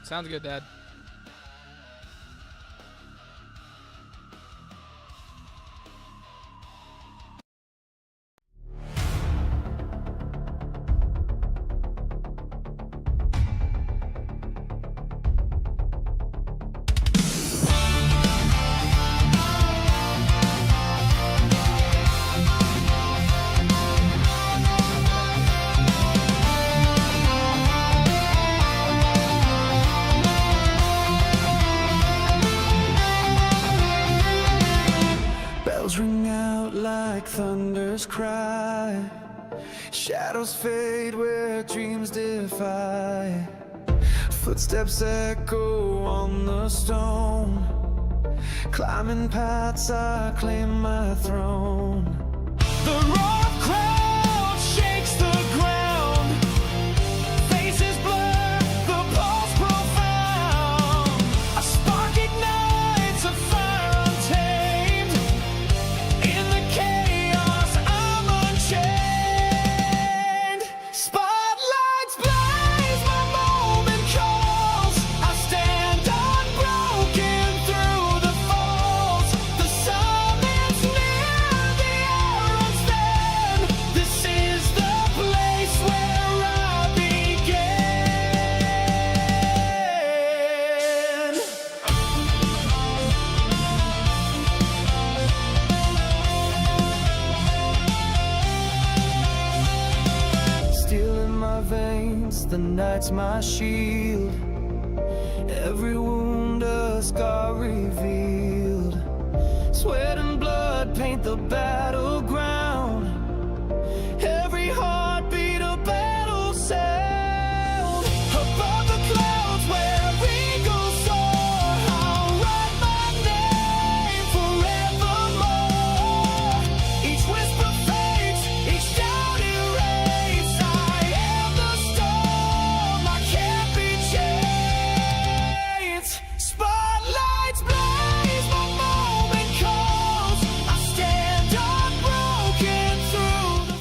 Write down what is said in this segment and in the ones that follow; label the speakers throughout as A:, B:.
A: Sounds good, Dad.
B: Ring out like thunder's cry. Shadows fade where dreams defy. Footsteps echo on the stone. Climbing paths, I claim my throne. The roar of crowd shakes the ground. Faces blur, the pulse profound. A spark ignites a fire untamed. In the chaos, I'm unchained. Spotlights blaze, my moment calls. I stand unbroken through the falls. The summit's near, the hour runs thin. This is the place where I begin. Steel in my veins, the night's my shield. Every wound a scar revealed. Sweat and blood paint the battleground. Every heartbeat a battle sound. Above the clouds where eagles soar, I'll write my name forevermore. Each whisper fades, each doubt erased. I am the storm, I can't be changed. Spotlights blaze, my moment calls. I stand unbroken through the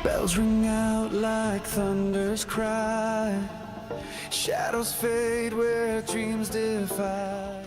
B: bells ring out like thunder's cry. Shadows fade where dreams defy.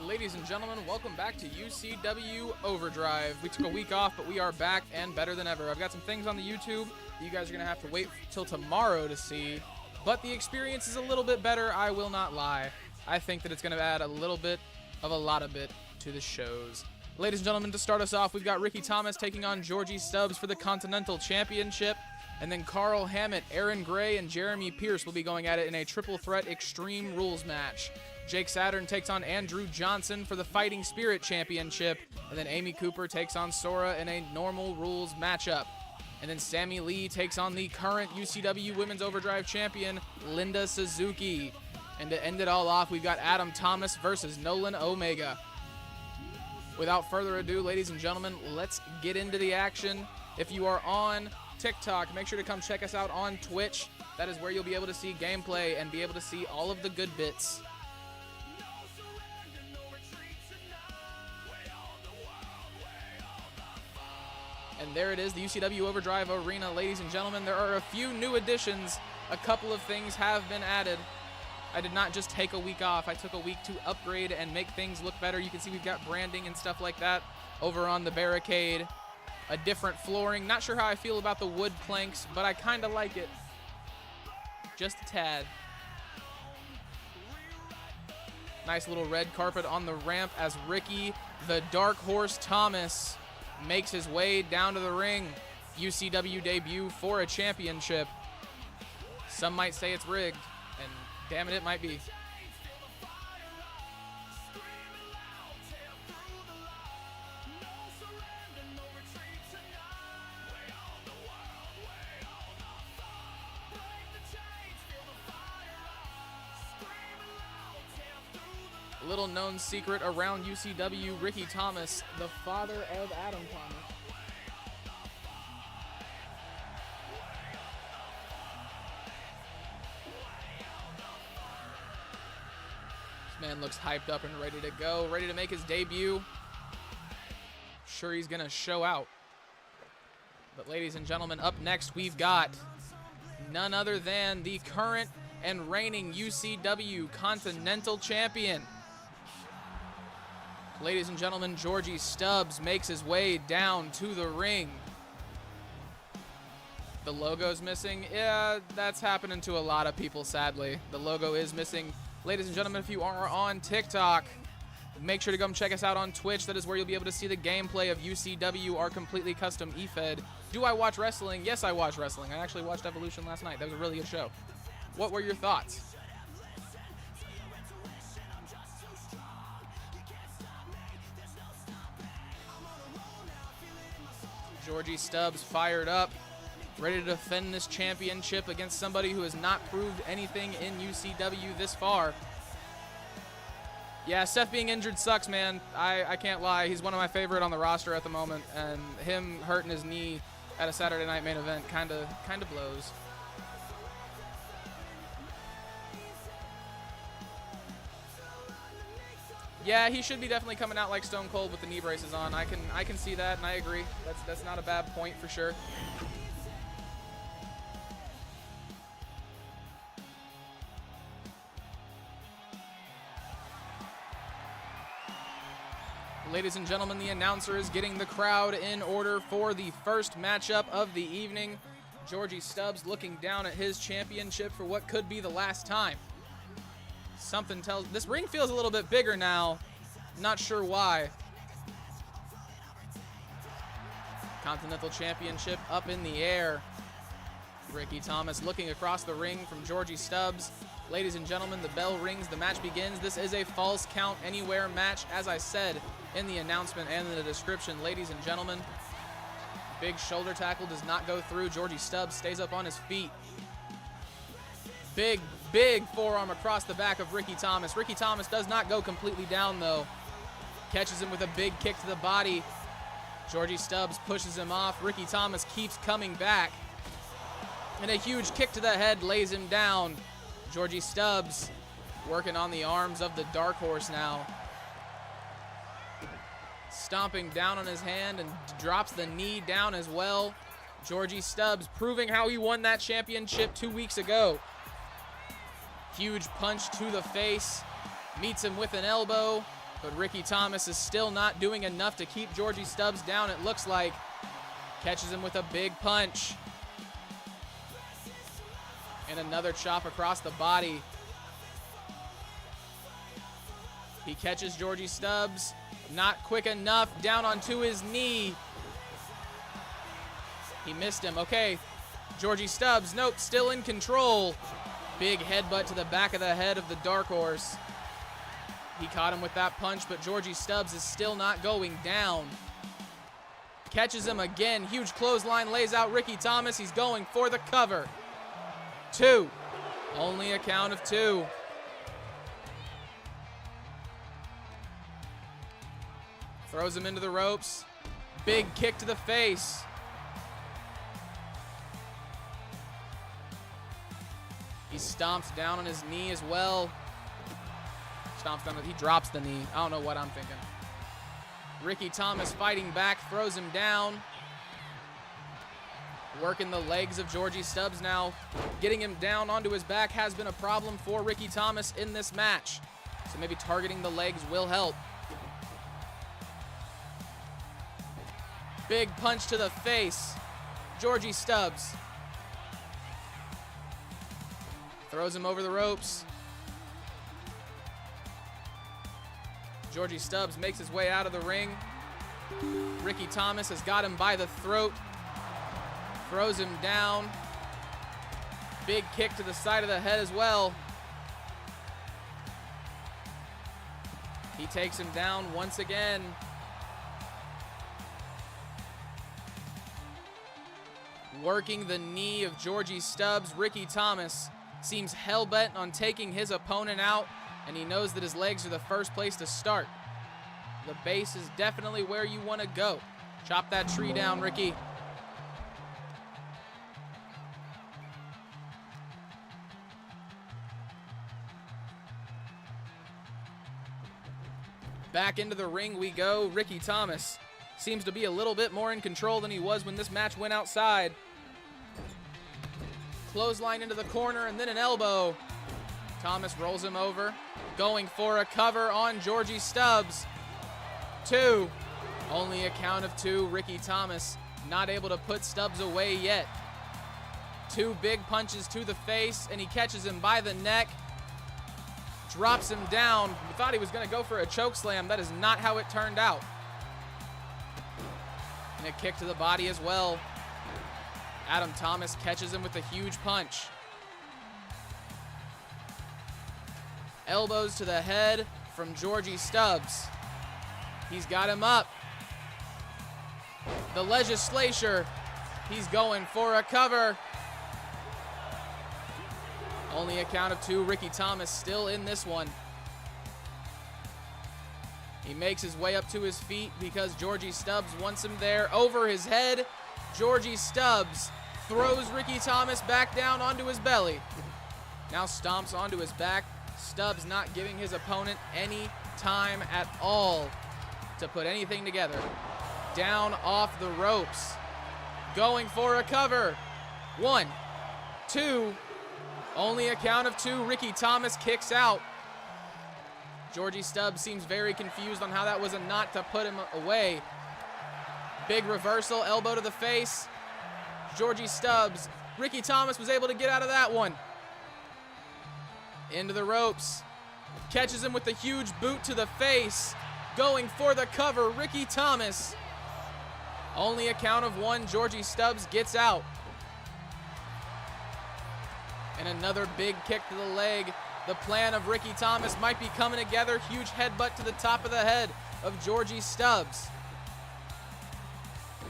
A: Ladies and gentlemen, welcome back to UCW Overdrive. We took a week off, but we are back and better than ever. I've got some things on the YouTube that you guys are going to have to wait till tomorrow to see, but the experience is a little bit better, I will not lie. I think that it's going to add a little bit of a lot of bit to the shows. Ladies and gentlemen, to start us off, we've got Ricky Thomas taking on Georgie Stubbs for the Continental Championship. And then Carl Hammett, Aaron Gray, and Jeremy Pierce will be going at it in a triple threat Extreme Rules match. Jake Saturn takes on Andrew Johnson for the Fighting Spirit Championship. And then Amy Cooper takes on Sora in a normal rules matchup. And then Sammy Lee takes on the current UCW Women's Overdrive Champion, Linda Suzuki. And to end it all off, we've got Adam Thomas versus Nolan Omega. Without further ado, ladies and gentlemen, let's get into the action. If you are on TikTok, make sure to come check us out on Twitch. That is where you'll be able to see gameplay and be able to see all of the good bits. And there it is, the UCW Overdrive Arena, ladies and gentlemen. There are a few new additions. A couple of things have been added. I did not just take a week off. I took a week to upgrade and make things look better. You can see we've got branding and stuff like that over on the barricade. A different flooring. Not sure how I feel about the wood planks, but I kind of like it. Just a tad. Nice little red carpet on the ramp as Ricky, the Dark Horse Thomas, makes his way down to the ring. UCW debut for a championship. Some might say it's rigged, and damn it, it might be. Little known secret around UCW, Ricky Thomas, the father of Adam Thomas. This man looks hyped up and ready to go, ready to make his debut. Sure, he's gonna show out. But ladies and gentlemen, up next we've got none other than the current and reigning UCW Continental Champion. Ladies and gentlemen, Georgie Stubbs makes his way down to the ring. The logo's missing. Yeah, that's happening to a lot of people, sadly. The logo is missing. Ladies and gentlemen, if you are on TikTok, make sure to come check us out on Twitch. That is where you'll be able to see the gameplay of UCW, our completely custom eFed. Do I watch wrestling? Yes, I watch wrestling. I actually watched Evolution last night. That was a really good show. What were your thoughts? Georgie Stubbs fired up, ready to defend this championship against somebody who has not proved anything in UCW this far. Yeah, Seth being injured sucks, man. I can't lie. He's one of my favorite on the roster at the moment, and him hurting his knee at a Saturday night main event kind of blows. Yeah, he should be definitely coming out like Stone Cold with the knee braces on. I can see that, and I agree. That's not a bad point for sure. Ladies and gentlemen, the announcer is getting the crowd in order for the first matchup of the evening. Georgie Stubbs looking down at his championship for what could be the last time. Something tells... This ring feels a little bit bigger now. Not sure why. Continental Championship up in the air. Ricky Thomas looking across the ring from Georgie Stubbs. Ladies and gentlemen, the bell rings. The match begins. This is a false count anywhere match, as I said in the announcement and in the description. Ladies and gentlemen, big shoulder tackle does not go through. Georgie Stubbs stays up on his feet. Big forearm across the back of Ricky Thomas. Ricky Thomas does not go completely down, though. Catches him with a big kick to the body. Georgie Stubbs pushes him off. Ricky Thomas keeps coming back. And a huge kick to the head lays him down. Georgie Stubbs working on the arms of the Dark Horse now. Stomping down on his hand and drops the knee down as well. Georgie Stubbs proving how he won that championship 2 weeks ago. Huge punch to the face. Meets him with an elbow. But Ricky Thomas is still not doing enough to keep Georgie Stubbs down, it looks like. Catches him with a big punch. And another chop across the body. He catches Georgie Stubbs. Not quick enough. Down onto his knee. He missed him. Okay. Georgie Stubbs, nope, still in control. Big headbutt to the back of the head of the Dark Horse. He caught him with that punch, but Georgie Stubbs is still not going down. Catches him again. Huge clothesline, lays out Ricky Thomas. He's going for the cover. 2. Only a count of 2. Throws him into the ropes. Big kick to the face. He stomps down on his knee as well. Stomps down, he drops the knee. I don't know what I'm thinking. Ricky Thomas fighting back, throws him down. Working the legs of Georgie Stubbs now. Getting him down onto his back has been a problem for Ricky Thomas in this match. So maybe targeting the legs will help. Big punch to the face. Georgie Stubbs. Throws him over the ropes. Georgie Stubbs makes his way out of the ring. Ricky Thomas has got him by the throat. Throws him down. Big kick to the side of the head as well. He takes him down once again. Working the knee of Georgie Stubbs. Ricky Thomas seems hell-bent on taking his opponent out. and he knows that his legs are the first place to start. The base is definitely where you want to go. Chop that tree down, Ricky. Back into the ring we go. Ricky Thomas seems to be a little bit more in control than he was when this match went outside. Clothesline into the corner and then an elbow. Thomas rolls him over, going for a cover on Georgie Stubbs. 2. Only a count of 2. Ricky Thomas not able to put Stubbs away yet. 2 big punches to the face, and he catches him by the neck. Drops him down. We thought he was going to go for a choke slam. That is not how it turned out. And a kick to the body as well. Adam Thomas catches him with a huge punch. Elbows to the head from Georgie Stubbs. He's got him up. The legislature. He's going for a cover. Only a count of 2. Ricky Thomas still in this one. He makes his way up to his feet because Georgie Stubbs wants him there. Over his head, Georgie Stubbs throws Ricky Thomas back down onto his belly. Now stomps onto his back. Stubbs not giving his opponent any time at all to put anything together. Down off the ropes. Going for a cover. 1, 2. Only a count of 2. Ricky Thomas kicks out. Georgie Stubbs seems very confused on how that was a knot to put him away. Big reversal, elbow to the face. Georgie Stubbs. Ricky Thomas was able to get out of that one. Into the ropes. Catches him with a huge boot to the face. Going for the cover, Ricky Thomas. Only a count of 1. Georgie Stubbs gets out. And another big kick to the leg. The plan of Ricky Thomas might be coming together. Huge headbutt to the top of the head of Georgie Stubbs.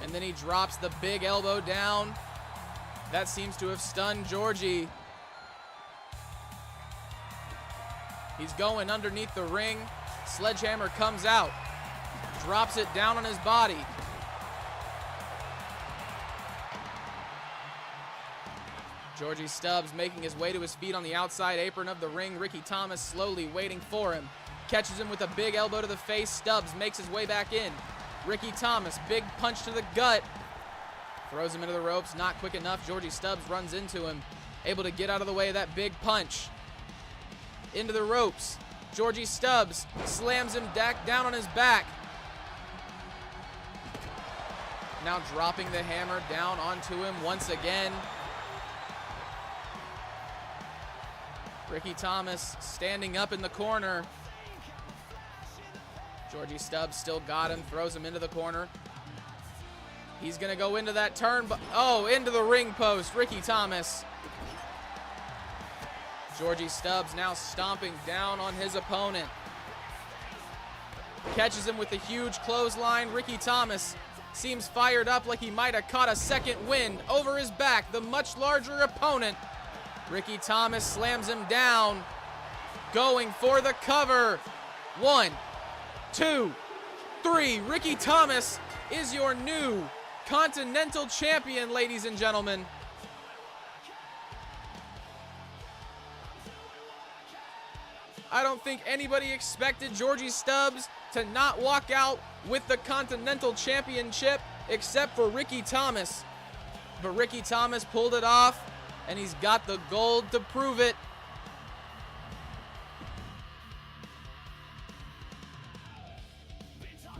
A: And then he drops the big elbow down. That seems to have stunned Georgie. He's going underneath the ring. Sledgehammer comes out. Drops it down on his body. Georgie Stubbs making his way to his feet on the outside apron of the ring. Ricky Thomas slowly waiting for him. Catches him with a big elbow to the face. Stubbs makes his way back in. Ricky Thomas, big punch to the gut. Throws him into the ropes, not quick enough. Georgie Stubbs runs into him. Able to get out of the way of that big punch. Into the ropes. Georgie Stubbs slams him down on his back. Now dropping the hammer down onto him once again. Ricky Thomas standing up in the corner. Georgie Stubbs still got him, throws him into the corner. He's going to go into that turn, but into the ring post, Ricky Thomas. Georgie Stubbs now stomping down on his opponent. Catches him with a huge clothesline. Ricky Thomas seems fired up like he might have caught a second wind. Over his back, the much larger opponent. Ricky Thomas slams him down, going for the cover. 1, 2, 3. Ricky Thomas is your new Continental Champion, ladies and gentlemen. I don't think anybody expected Georgie Stubbs to not walk out with the Continental Championship except for Ricky Thomas. But Ricky Thomas pulled it off. And he's got the gold to prove it.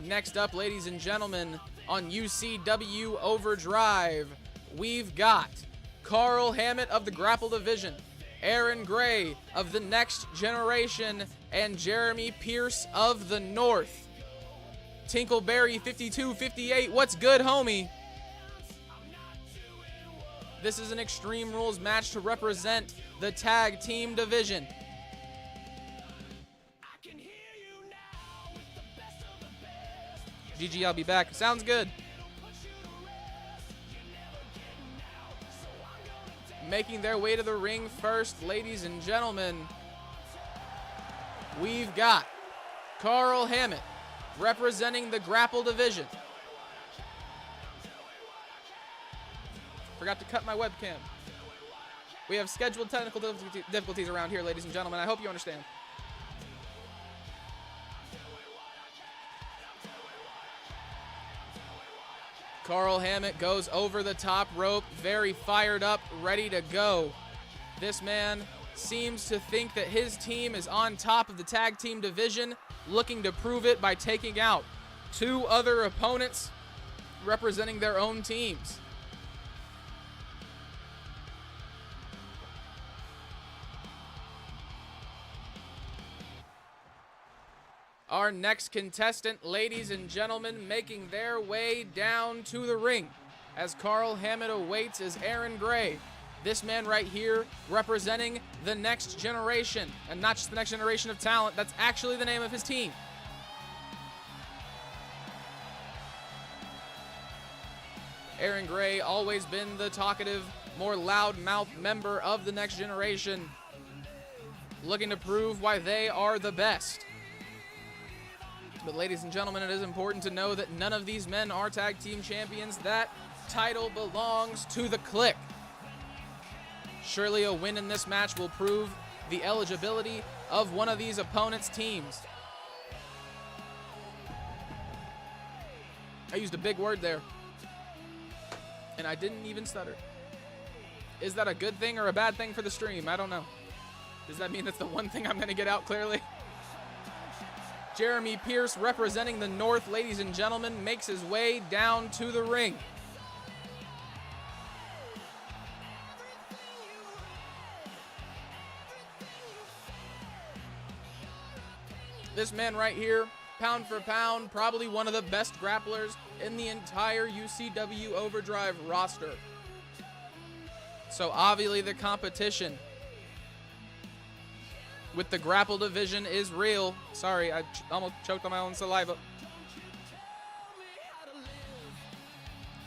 A: Next up, ladies and gentlemen, on UCW Overdrive, we've got Carl Hammett of the Grapple Division, Aaron Gray of the Next Generation, and Jeremy Pierce of the North. Tinkleberry 5258, what's good, homie? This is an Extreme Rules match to represent the tag team division. GG, I'll be back. Sounds good. Making their way to the ring first, ladies and gentlemen, we've got Carl Hammett representing the grapple division. Forgot to cut my webcam. We have scheduled technical difficulties around here, ladies and gentlemen. I hope you understand. Carl Hammett goes over the top rope, very fired up, ready to go. This man seems to think that his team is on top of the tag team division, looking to prove it by taking out 2 other opponents representing their own teams. Our next contestant, ladies and gentlemen, making their way down to the ring as Carl Hammett awaits is Aaron Gray. This man right here representing the next generation, and not just the next generation of talent, that's actually the name of his team. Aaron Gray, always been the talkative, more loud-mouthed member of the next generation, looking to prove why they are the best. But ladies and gentlemen, it is important to know that none of these men are tag team champions. That title belongs to the Clique. Surely a win in this match will prove the eligibility of one of these opponents' teams. I used a big word there, and I didn't even stutter. Is that a good thing or a bad thing for the stream? I don't know. Does that mean that's the one thing I'm going to get out clearly? Jeremy Pierce, representing the North, ladies and gentlemen, makes his way down to the ring. This man right here, pound for pound, probably one of the best grapplers in the entire UCW Overdrive roster. So obviously the competition with the grapple division is real. Sorry, I almost choked on my own saliva.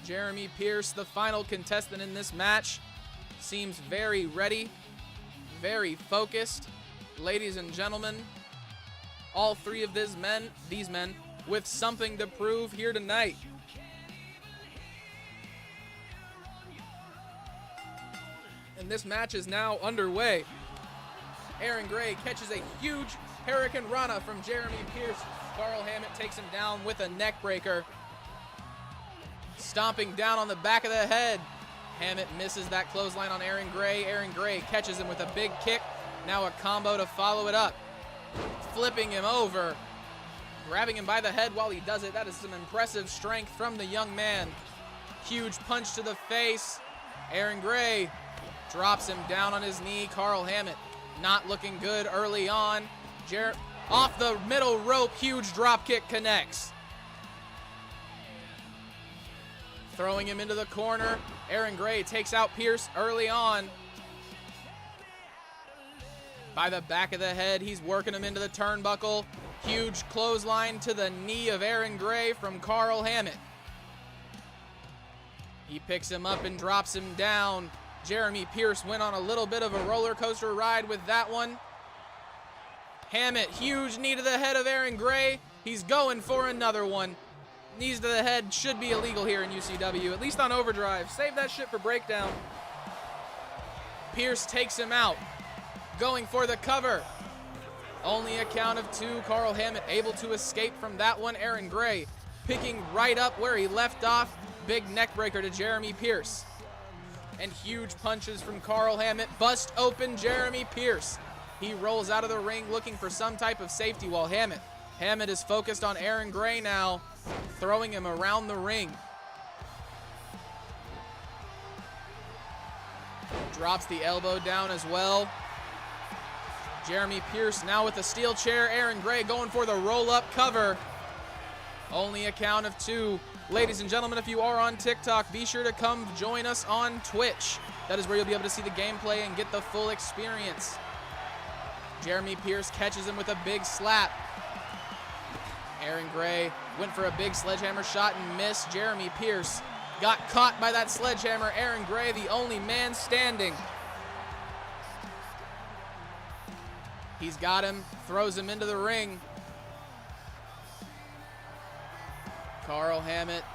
A: Jeremy Pierce, the final contestant in this match, seems very ready, very focused. Ladies and gentlemen, all 3 of these men with something to prove here tonight. And this match is now underway. Aaron Gray catches a huge Hurricane Rana from Jeremy Pierce. Carl Hammett takes him down with a neck breaker. Stomping down on the back of the head. Hammett misses that clothesline on Aaron Gray. Aaron Gray catches him with a big kick. Now a combo to follow it up. Flipping him over. Grabbing him by the head while he does it. That is some impressive strength from the young man. Huge punch to the face. Aaron Gray drops him down on his knee. Carl Hammett not looking good early on. Off the middle rope, huge drop kick connects. Throwing him into the corner. Aaron Gray takes out Pierce early on. By the back of the head, he's working him into the turnbuckle. Huge clothesline to the knee of Aaron Gray from Carl Hammett. He picks him up and drops him down. Jeremy Pierce went on a little bit of a roller coaster ride with that one. Hammett, huge knee to the head of Aaron Gray. He's going for another one. Knees to the head should be illegal here in UCW, at least on Overdrive. Save that shit for Breakdown. Pierce takes him out. Going for the cover. Only a count of 2. Carl Hammett able to escape from that one. Aaron Gray picking right up where he left off. Big neck breaker to Jeremy Pierce. And huge punches from Carl Hammett. Bust open Jeremy Pierce. He rolls out of the ring looking for some type of safety while Hammett is focused on Aaron Gray now, throwing him around the ring. Drops the elbow down as well. Jeremy Pierce now with the steel chair. Aaron Gray going for the roll-up cover. Only a count of 2. Ladies and gentlemen, if you are on TikTok, be sure to come join us on Twitch. That is where you'll be able to see the gameplay and get the full experience. Jeremy Pierce catches him with a big slap. Aaron Gray went for a big sledgehammer shot and missed. Jeremy Pierce got caught by that sledgehammer. Aaron Gray, the only man standing. He's got him, throws him into the ring. Carl Hammett,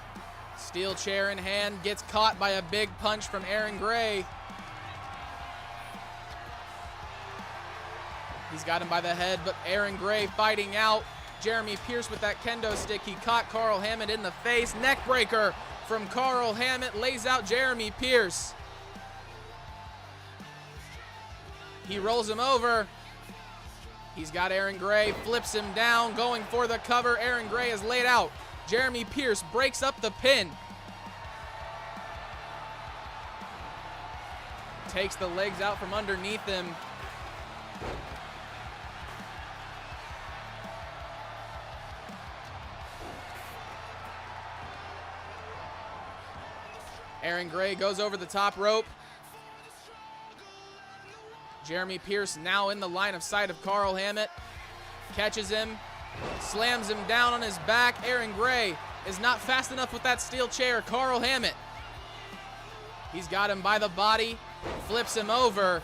A: steel chair in hand, gets caught by a big punch from Aaron Gray. He's got him by the head, but Aaron Gray fighting out. Jeremy Pierce with that kendo stick. He caught Carl Hammett in the face. Neck breaker from Carl Hammett, lays out Jeremy Pierce. He rolls him over. He's got Aaron Gray, flips him down, going for the cover. Aaron Gray is laid out. Jeremy Pierce breaks up the pin. Takes the legs out from underneath him. Aaron Gray goes over the top rope. Jeremy Pierce now in the line of sight of Carl Hammett. Catches him, slams him down on his back. Aaron Gray is not fast enough with that steel chair. Carl Hammett, he's got him by the body, flips him over.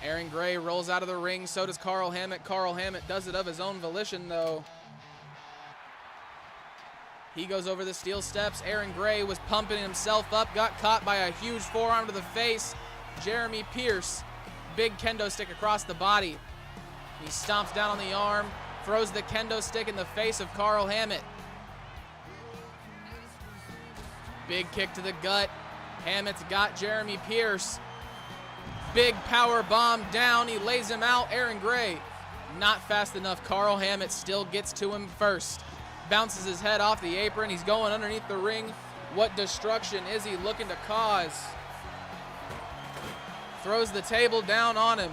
A: Aaron Gray rolls out of the ring, so does Carl Hammett. Carl Hammett does it of his own volition, though. He goes over the steel steps. Aaron Gray was pumping himself up, got caught by a huge forearm to the face. Jeremy Pierce, big kendo stick across the body. He stomps down on the arm, throws the kendo stick in the face of Carl Hammett. Big kick to the gut. Hammett's got Jeremy Pierce. Big power bomb down. He lays him out. Aaron Gray, not fast enough. Carl Hammett still gets to him first. Bounces his head off the apron. He's going underneath the ring. What destruction is he looking to cause? Throws the table down on him.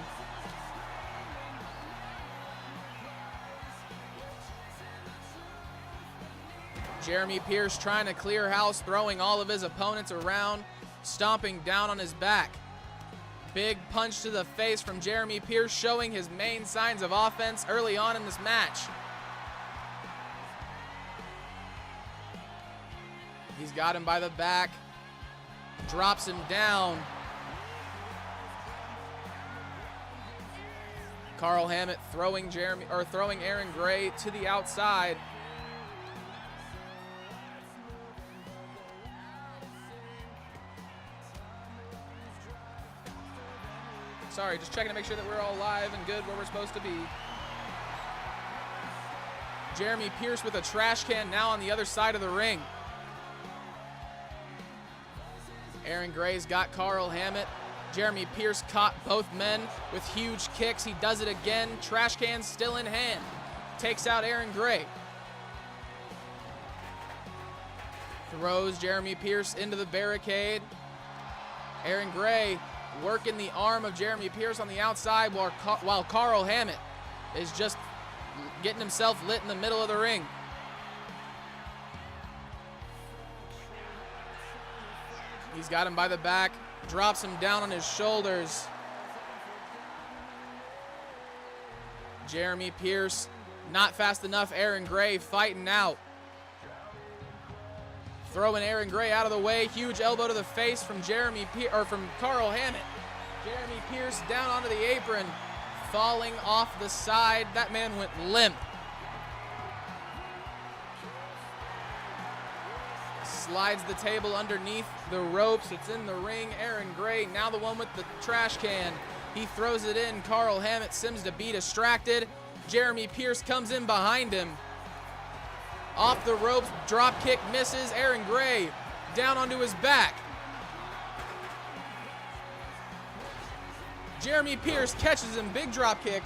A: Jeremy Pierce trying to clear house, throwing all of his opponents around, stomping down on his back. Big punch to the face from Jeremy Pierce, showing his main signs of offense early on in this match. He's got him by the back, drops him down. Carl Hammett throwing Aaron Gray to the outside. Sorry, just checking to make sure that we're all live and good where we're supposed to be. Jeremy Pierce with a trash can now on the other side of the ring. Aaron Gray's got Carl Hammett. Jeremy Pierce caught both men with huge kicks. He does it again. Trash can still in hand. Takes out Aaron Gray. Throws Jeremy Pierce into the barricade. Aaron Gray working the arm of Jeremy Pierce on the outside while Carl Hammett is just getting himself lit in the middle of the ring. He's got him by the back, drops him down on his shoulders. Jeremy Pierce, not fast enough. Aaron Gray fighting out. Throwing Aaron Gray out of the way. Huge elbow to the face from from Carl Hammett. Jeremy Pierce down onto the apron, falling off the side. That man went limp. Slides the table underneath the ropes. It's in the ring. Aaron Gray, now the one with the trash can. He throws it in. Carl Hammett seems to be distracted. Jeremy Pierce comes in behind him. Off the ropes, drop kick misses. Aaron Gray down onto his back. Jeremy Pierce catches him, big drop kick.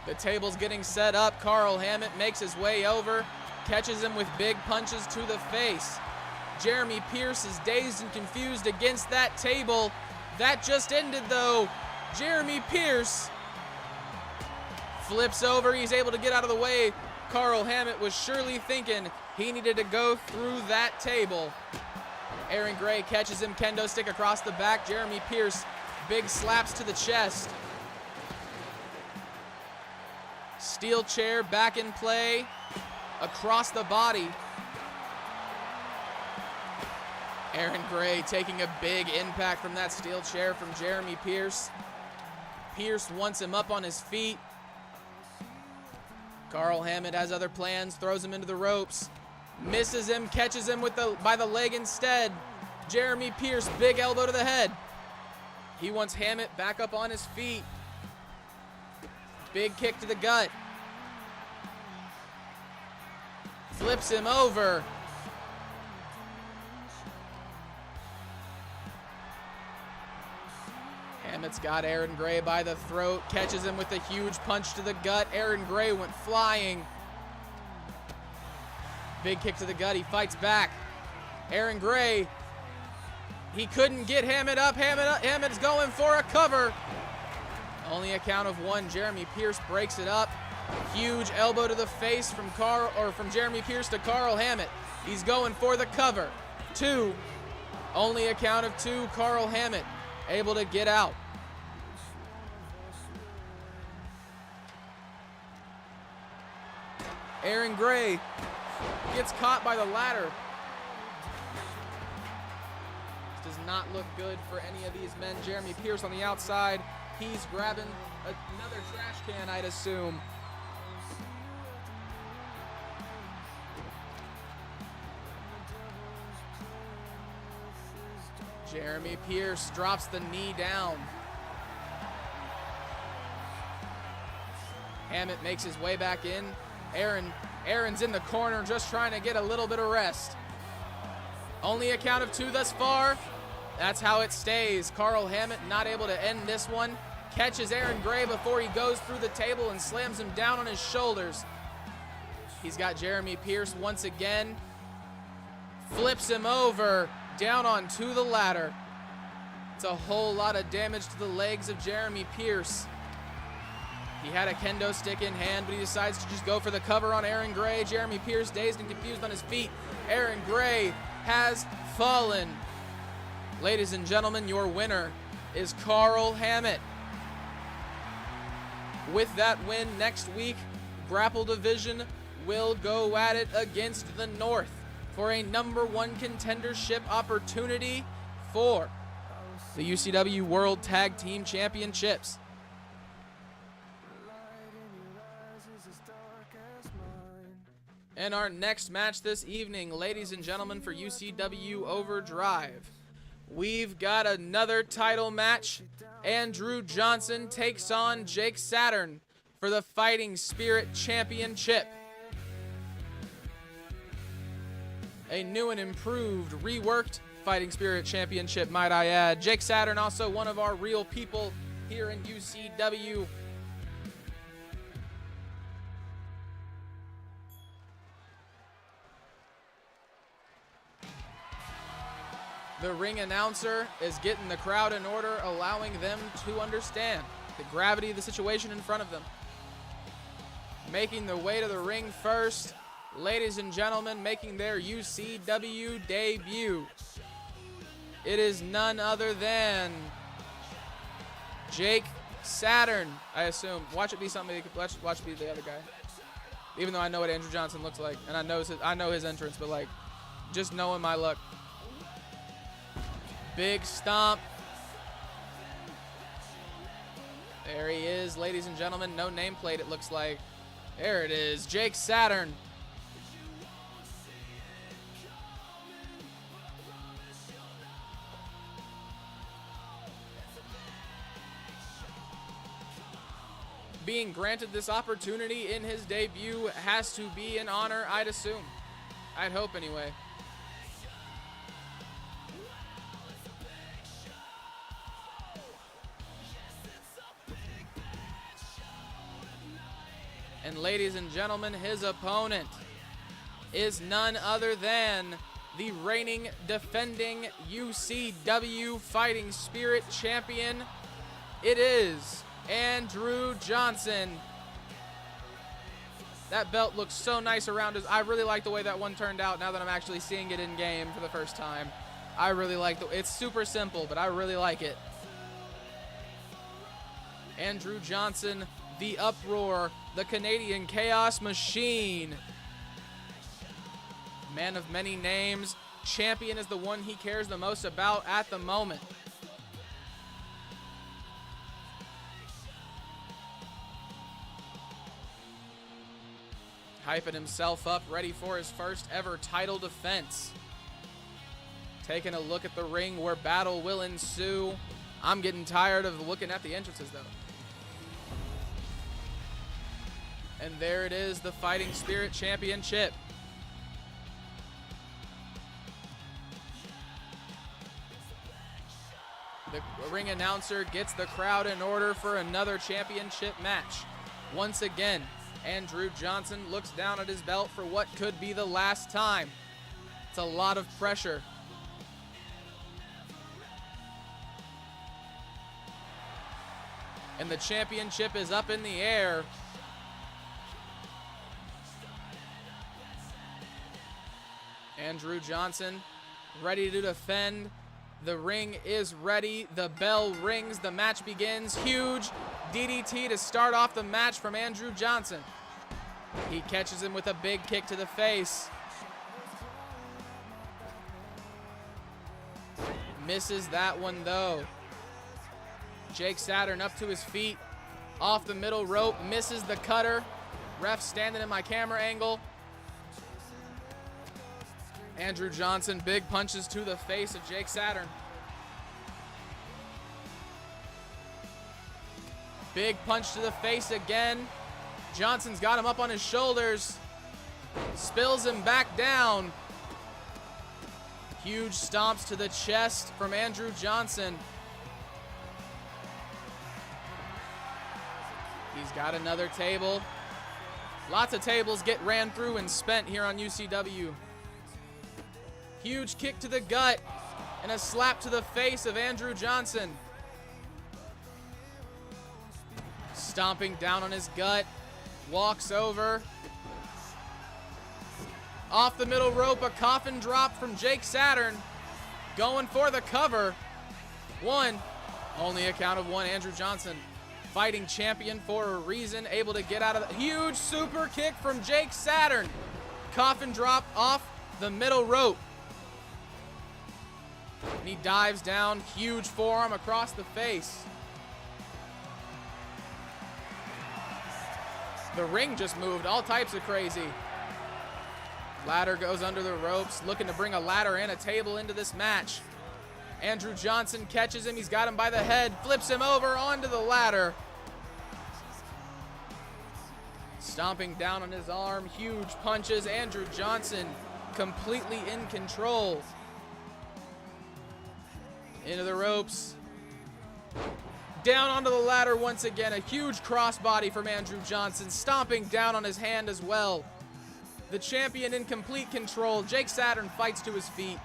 A: The table's getting set up. Carl Hammett makes his way over, catches him with big punches to the face. Jeremy Pierce is dazed and confused against that table. That just ended though. Jeremy Pierce flips over. He's able to get out of the way. Carl Hammett was surely thinking he needed to go through that table. Aaron Gray catches him, kendo stick across the back. Jeremy Pierce, big slaps to the chest. Steel chair back in play, across the body. Aaron Gray taking a big impact from that steel chair from Jeremy Pierce. Pierce wants him up on his feet. Carl Hammett has other plans, throws him into the ropes. Misses him, catches him by the leg instead. Jeremy Pierce, big elbow to the head. He wants Hammett back up on his feet. Big kick to the gut. Flips him over. Hammett's got Aaron Gray by the throat, catches him with a huge punch to the gut. Aaron Gray went flying. Big kick to the gut, he fights back. Aaron Gray, he couldn't get Hammett up. Hammett's going for a cover. Only a count of one. Jeremy Pierce breaks it up. Huge elbow to the face from Jeremy Pierce to Carl Hammett. He's going for the cover. 2. Only a count of 2. Carl Hammett able to get out. Aaron Gray gets caught by the ladder. This does not look good for any of these men. Jeremy Pierce on the outside. He's grabbing another trash can, I'd assume. Jeremy Pierce drops the knee down. Hammett makes his way back in. Aaron's in the corner just trying to get a little bit of rest. Only a count of 2 thus far. That's how it stays. Carl Hammett not able to end this one. Catches Aaron Gray before he goes through the table and slams him down on his shoulders. He's got Jeremy Pierce once again. Flips him over, down onto the ladder. It's a whole lot of damage to the legs of Jeremy Pierce. He had a kendo stick in hand, but he decides to just go for the cover on Aaron Gray. Jeremy Pierce dazed and confused on his feet. Aaron Gray has fallen. Ladies and gentlemen, your winner is Carl Hammett. With that win next week, Grapple Division will go at it against the North for a #1 contendership opportunity for the UCW World Tag Team Championships. And our next match this evening, ladies and gentlemen, for UCW Overdrive, we've got another title match. Andrew Johnson takes on Jake Saturn for the Fighting Spirit Championship. A new and improved, reworked Fighting Spirit Championship, might I add. Jake Saturn, also one of our real people here in UCW. The ring announcer is getting the crowd in order, allowing them to understand the gravity of the situation in front of them. Making their way to the ring first, ladies and gentlemen, making their UCW debut. It is none other than Jake Saturn, I assume. Watch it be somebody. Watch it be the other guy. Even though I know what Andrew Johnson looks like, and I know his entrance, but like, just knowing my luck. Big stomp. There he is, ladies and gentlemen. No nameplate, it looks like. There it is, Jake Saturn. Being granted this opportunity in his debut has to be an honor, I'd assume. I'd hope anyway. And ladies and gentlemen, his opponent is none other than the reigning, defending UCW Fighting Spirit champion. It is Andrew Johnson. That belt looks so nice around his. I really like the way that one turned out now that I'm actually seeing it in game for the first time. I really like it's super simple, but I really like it. Andrew Johnson, the Uproar, the Canadian Chaos Machine. Man of many names, champion is the one he cares the most about at the moment. Hyping himself up, ready for his first ever title defense. Taking a look at the ring where battle will ensue. I'm getting tired of looking at the entrances though. And there it is, the Fighting Spirit Championship. The ring announcer gets the crowd in order for another championship match. Once again, Andrew Johnson looks down at his belt for what could be the last time. It's a lot of pressure. And the championship is up in the air. Andrew Johnson ready to defend. The ring is ready. The bell rings. The match begins. Huge DDT to start off the match from Andrew Johnson. He catches him with a big kick to the face. Misses that one though. Jake Saturn up to his feet. Off the middle rope. Misses the cutter. Ref standing in my camera angle. Andrew Johnson, big punches to the face of Jake Saturn. Big punch to the face again. Johnson's got him up on his shoulders. Spills him back down. Huge stomps to the chest from Andrew Johnson. He's got another table. Lots of tables get ran through and spent here on UCW. Huge kick to the gut and a slap to the face of Andrew Johnson. Stomping down on his gut, walks over. Off the middle rope, a coffin drop from Jake Saturn. Going for the cover. One, only a count of one. Andrew Johnson, fighting champion for a reason, able to get out of the huge super kick from Jake Saturn. Coffin drop off the middle rope. And he dives down, huge forearm across the face. The ring just moved, all types of crazy. Ladder goes under the ropes, looking to bring a ladder and a table into this match. Andrew Johnson catches him, he's got him by the head, flips him over onto the ladder. Stomping down on his arm, huge punches. Andrew Johnson completely in control. Into the ropes. Down onto the ladder once again. A huge crossbody from Andrew Johnson. Stomping down on his hand as well. The champion in complete control. Jake Saturn fights to his feet.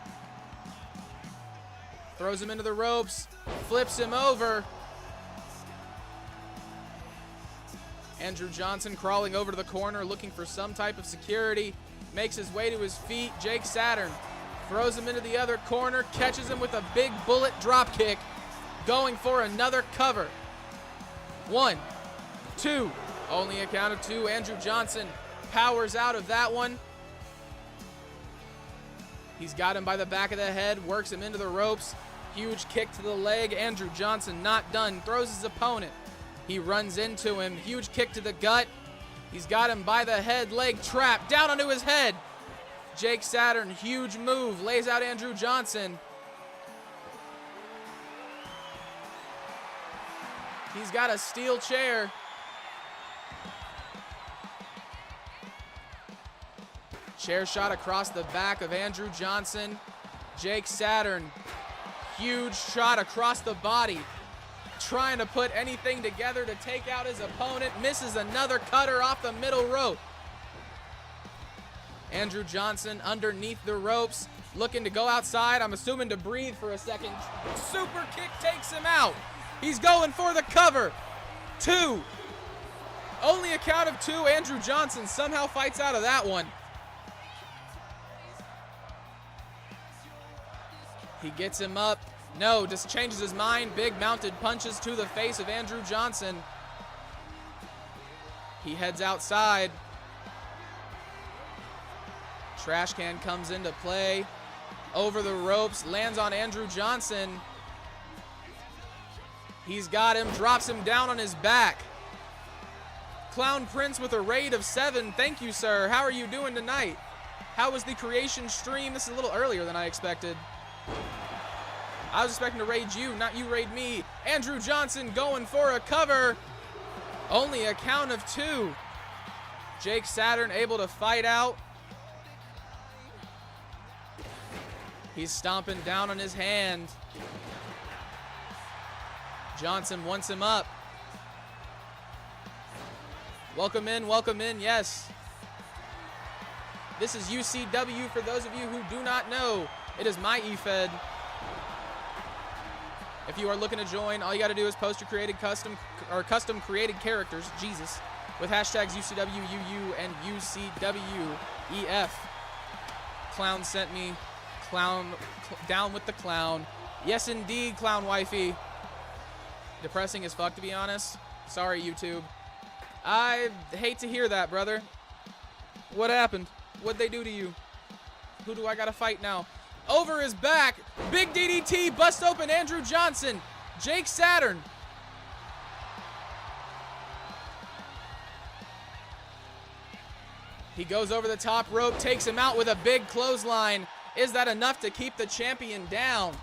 A: Throws him into the ropes. Flips him over. Andrew Johnson crawling over to the corner looking for some type of security. Makes his way to his feet. Jake Saturn throws him into the other corner, catches him with a big bullet drop kick, going for another cover. 1, 2, only a count of 2. Andrew Johnson powers out of that one. He's got him by the back of the head, works him into the ropes. Huge kick to the leg. Andrew Johnson not done, throws his opponent. He runs into him, huge kick to the gut. He's got him by the head, leg trap, down onto his head. Jake Saturn, huge move, lays out Andrew Johnson. He's got a steel chair. Chair shot across the back of Andrew Johnson. Jake Saturn, huge shot across the body. Trying to put anything together to take out his opponent. Misses another cutter off the middle rope. Andrew Johnson underneath the ropes, looking to go outside. I'm assuming to breathe for a second. Super kick takes him out. He's going for the cover. 2. Only a count of 2. Andrew Johnson somehow fights out of that one. He gets him up. No, just changes his mind. Big mounted punches to the face of Andrew Johnson. He heads outside. Trash can comes into play. Over the ropes, lands on Andrew Johnson. He's got him, drops him down on his back. Clown Prince with a raid of 7. Thank you, sir. How are you doing tonight? How was the creation stream? This is a little earlier than I expected. I was expecting to raid you, not you raid me. Andrew Johnson going for a cover. Only a count of 2. Jake Saturn able to fight out. He's stomping down on his hand. Johnson wants him up. Welcome in, yes. This is UCW for those of you who do not know. It is my eFed. If you are looking to join, all you got to do is post your custom created characters, Jesus, with hashtags UCWUU and UCWEF. Clown sent me. Down with the clown. Yes, indeed, clown wifey. Depressing as fuck, to be honest. Sorry, YouTube. I hate to hear that, brother. What happened? What'd they do to you? Who do I gotta fight now? Over his back. Big DDT. Bust open Andrew Johnson. Jake Saturn. He goes over the top rope, takes him out with a big clothesline. Is that enough to keep the champion down?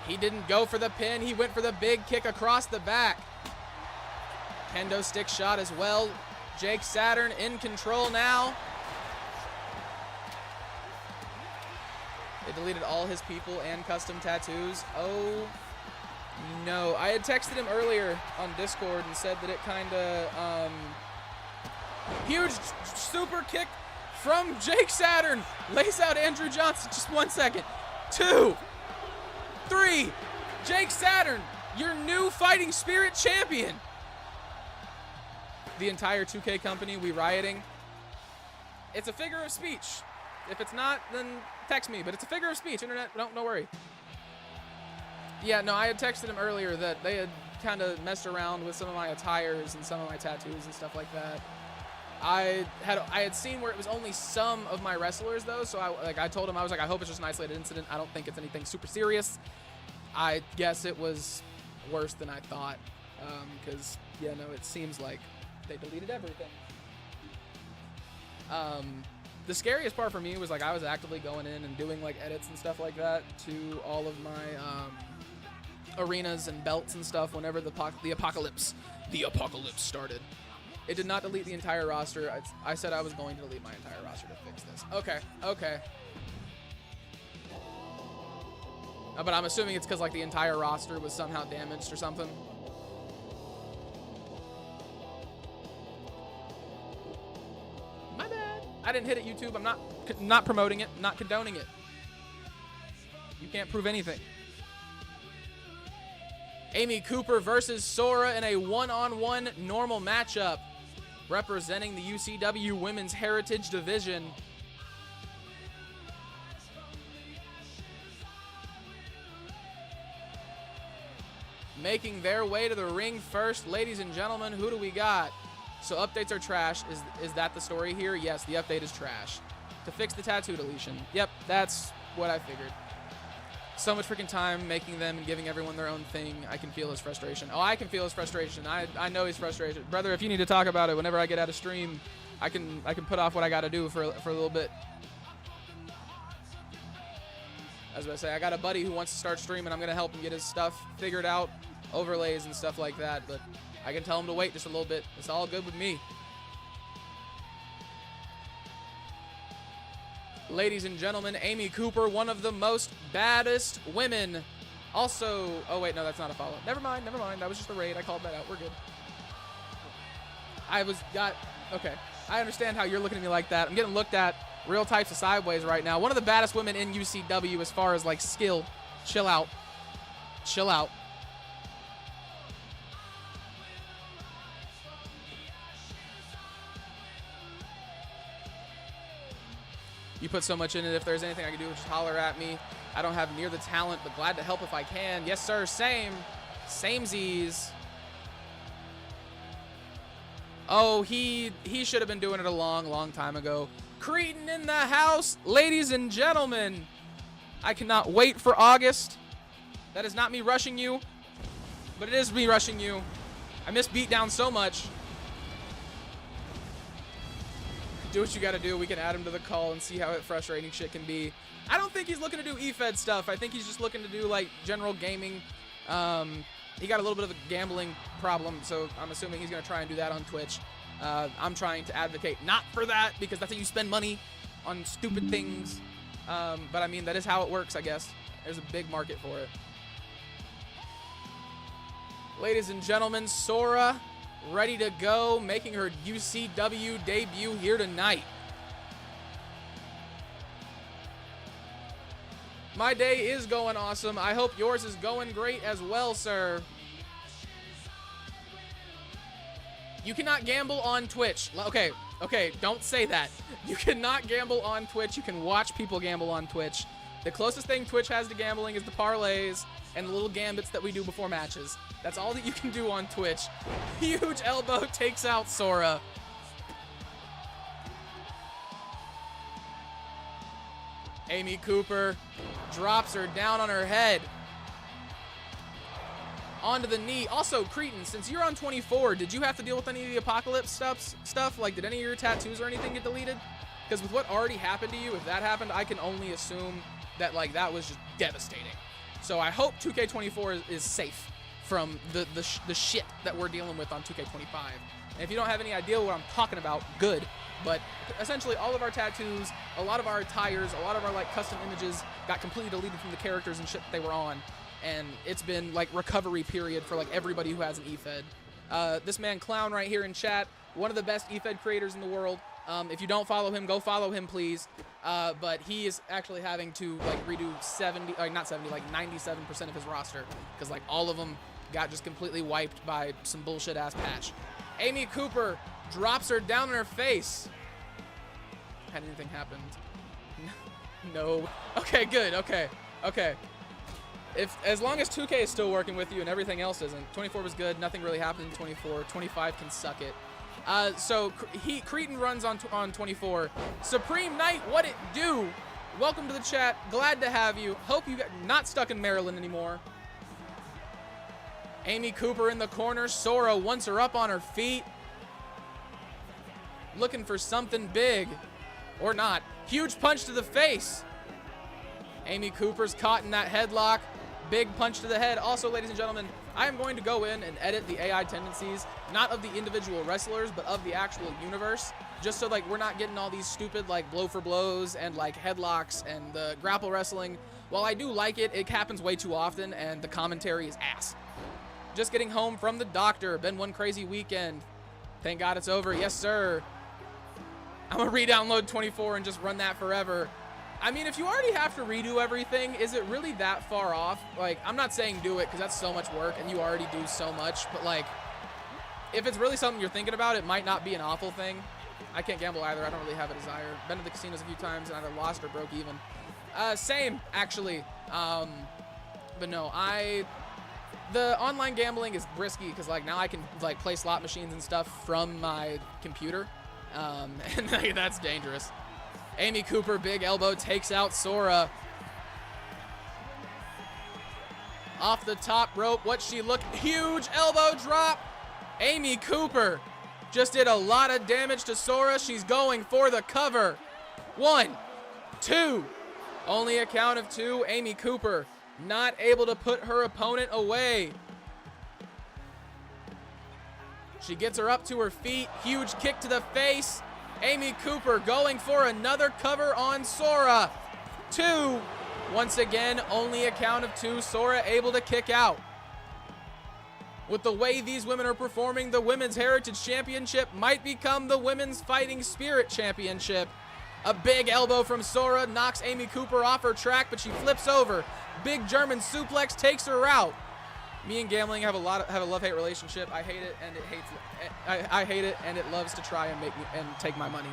A: He didn't go for the pin. He went for the big kick across the back. Kendo stick shot as well. Jake Saturn in control now. They deleted all his people and custom tattoos. Oh, no. I had texted him earlier on Discord and said that it kind of, huge super kick from Jake Saturn. Lays out Andrew Johnson. Just 1 second. 2, 3. Jake Saturn, your new Fighting Spirit champion. The entire 2K company, we rioting. It's a figure of speech. If it's not, then text me. But it's a figure of speech. Internet, don't worry. Yeah, no, I had texted him earlier that they had kind of messed around with some of my attires and some of my tattoos and stuff like that. I had seen where it was only some of my wrestlers though, so I told him, I was like, I hope it's just an isolated incident. I don't think it's anything super serious. I guess it was worse than I thought, because yeah, no, it seems like they deleted everything. The scariest part for me was like I was actively going in and doing like edits and stuff like that to all of my arenas and belts and stuff whenever the apocalypse started. It did not delete the entire roster. I said I was going to delete my entire roster to fix this. Okay. But I'm assuming it's because like the entire roster was somehow damaged or something. My bad. I didn't hit it, YouTube. I'm not promoting it, not condoning it. You can't prove anything. Amy Cooper versus Sora in a one-on-one normal matchup, representing the UCW Women's Heritage Division. Making their way to the ring first, ladies and gentlemen, who do we got? So updates are trash. Is that the story here? Yes, the update is trash. To fix the tattoo deletion. Yep, that's what I figured. So much freaking time making them and giving everyone their own thing. I can feel his frustration. Oh, I can feel his frustration. I know he's frustrated. Brother, if you need to talk about it whenever I get out of stream, I can put off what I got to do for a little bit. As I say, I got a buddy who wants to start streaming. I'm going to help him get his stuff figured out, overlays and stuff like that. But I can tell him to wait just a little bit. It's all good with me. Ladies and gentlemen, Amy Cooper, one of the most baddest women. Also, oh wait, no, that's not a follow. Never mind. That was just a raid. I called that out. We're good. Okay. I understand how you're looking at me like that. I'm getting looked at real types of sideways right now. One of the baddest women in UCW as far as like skill. Chill out. You put so much in it. If there's anything I can do, just holler at me. I don't have near the talent, but glad to help if I can. Yes, sir. Samesies. Oh, he should have been doing it a long time ago. Cretin in the house, ladies and gentlemen. I cannot wait for August. That is not me rushing you, but it is me rushing you. I miss Beatdown so much. Do what you gotta do. We can add him to the call and see how frustrating shit can be. I don't think he's looking to do eFed stuff. I think he's just looking to do like general gaming. He got a little bit of a gambling problem, so I'm assuming he's gonna try and do that on Twitch. I'm trying to advocate not for that because that's how you spend money on stupid things. But I mean, that is how it works, I guess. There's a big market for it. Ladies and gentlemen, Sora ready to go, making her UCW debut here tonight. My day is going awesome. I hope yours is going great as well, sir. You cannot gamble on Twitch. Okay, don't say that. You cannot gamble on Twitch. You can watch people gamble on Twitch. The closest thing Twitch has to gambling is the parlays and the little gambits that we do before matches. That's all that you can do on Twitch. Huge elbow takes out Sora. Amy Cooper drops her down on her head. Onto the knee. Also, Cretan, since you're on 24, did you have to deal with any of the apocalypse stuff? Like, did any of your tattoos or anything get deleted? Because with what already happened to you, if that happened, I can only assume that, like, that was just devastating. So I hope 2K24 is safe from the shit that we're dealing with on 2K25. And if you don't have any idea what I'm talking about, good. But essentially all of our tattoos, a lot of our attires, a lot of our like custom images got completely deleted from the characters and shit that they were on. And it's been like recovery period for like everybody who has an eFed. This man Clown right here in chat, one of the best eFed creators in the world. If you don't follow him, go follow him, please. But he is actually having to like redo 97% of his roster because like all of them got just completely wiped by some bullshit ass patch. Amy Cooper drops her down on her face. Had anything happened? No. Okay, good. Okay. As long as 2K is still working with you and everything else isn't. 24 was good. Nothing really happened in 24. 25 can suck it. So Cretan runs on 24. Supreme Knight, what it do? Welcome to the chat. Glad to have you. Hope you got not stuck in Maryland anymore. Amy Cooper in the corner. Sora wants her up on her feet. Looking for something big. Or not. Huge punch to the face. Amy Cooper's caught in that headlock. Big punch to the head. Also, ladies and gentlemen, I am going to go in and edit the AI tendencies, not of the individual wrestlers, but of the actual universe, just so like we're not getting all these stupid like blow for blows and like headlocks and the grapple wrestling. While I do like it, it happens way too often and the commentary is ass. Just getting home from the doctor. Been one crazy weekend. Thank God it's over. Yes, sir. I'm gonna re-download 24 and just run that forever. I mean, if you already have to redo everything, is it really that far off? Like, I'm not saying do it because that's so much work and you already do so much, but like, if it's really something you're thinking about, it might not be an awful thing. I can't gamble either. I don't really have a desire. Been to the casinos a few times and either lost or broke even. Same, actually. But no, the online gambling is risky because like now I can like play slot machines and stuff from my computer. And like, that's dangerous. Amy Cooper, big elbow, takes out Sora. Off the top rope, what's she look? Huge elbow drop. Amy Cooper just did a lot of damage to Sora. She's going for the cover. 1, 2. Only a count of 2. Amy Cooper not able to put her opponent away. She gets her up to her feet. Huge kick to the face. Amy Cooper going for another cover on Sora. 2. Once again, only a count of 2. Sora able to kick out. With the way these women are performing, the Women's Heritage Championship might become the Women's Fighting Spirit Championship. A big elbow from Sora knocks Amy Cooper off her track, but she flips over. Big German suplex takes her out. Me and gambling have a love-hate relationship. I hate it and it hates it. I hate it and it loves to try and make me and take my money.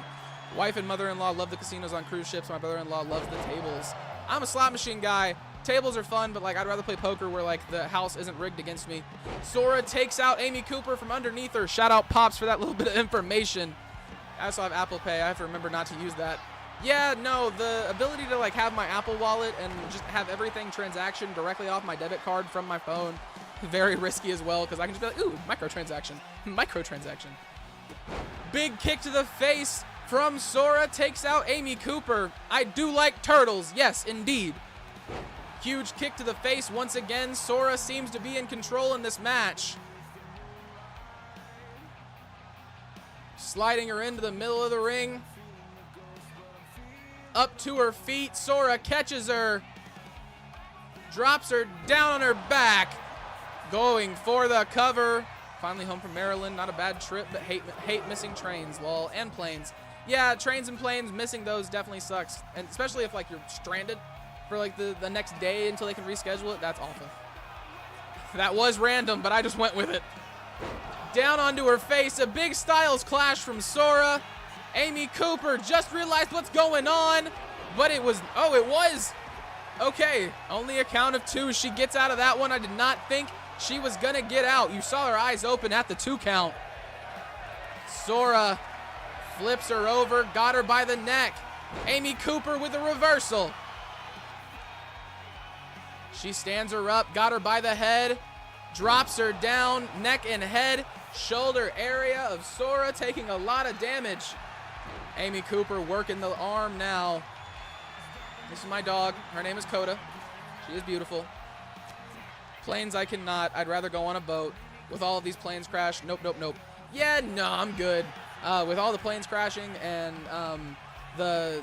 A: Wife and mother-in-law love the casinos on cruise ships. My brother-in-law loves the tables. I'm a slot machine guy. Tables are fun, but like I'd rather play poker where like the house isn't rigged against me. Sora takes out Amy Cooper from underneath her. Shout out Pops for that little bit of information. I also have Apple Pay. I have to remember not to use that. Yeah, no, the ability to like have my Apple Wallet and just have everything transaction directly off my debit card from my phone, very risky as well, because I can just be like, ooh, microtransaction, microtransaction. Big kick to the face from Sora, takes out Amy Cooper. I do like turtles, yes, indeed. Huge kick to the face once again. Sora seems to be in control in this match. Sliding her into the middle of the ring. Up to her feet, Sora catches her. Drops her down on her back. Going for the cover. Finally home from Maryland. Not a bad trip, but hate missing trains, lol, and planes. Yeah, trains and planes, missing those definitely sucks. And especially if like you're stranded for like the next day until they can reschedule it. That's awful. That was random, but I just went with it. Down onto her face, a big Styles clash from Sora. Amy Cooper just realized what's going on, but it was, okay, only a count of 2. She gets out of that one. I did not think she was gonna get out. You saw her eyes open at the 2 count. Sora flips her over, got her by the neck. Amy Cooper with a reversal. She stands her up, got her by the head, drops her down, neck and head, shoulder area of Sora taking a lot of damage. Amy Cooper working the arm now. This is my dog. Her name is Coda. She is beautiful. Planes I cannot. I'd rather go on a boat. With all of these planes crash. Nope, nope, nope. Yeah, no, I'm good. With all the planes crashing and the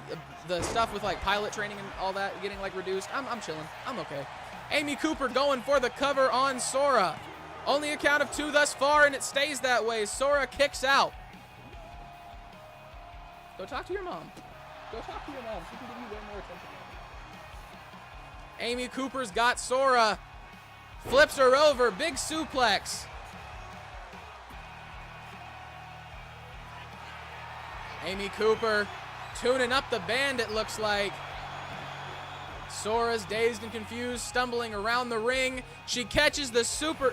A: stuff with like pilot training and all that getting like reduced, I'm chilling. I'm okay. Amy Cooper going for the cover on Sora. Only a count of 2 thus far, and it stays that way. Sora kicks out. Go talk to your mom. Go talk to your mom. She can give you way more attention. Amy Cooper's got Sora. Flips her over. Big suplex. Amy Cooper tuning up the band, it looks like. Sora's dazed and confused, stumbling around the ring. She catches the super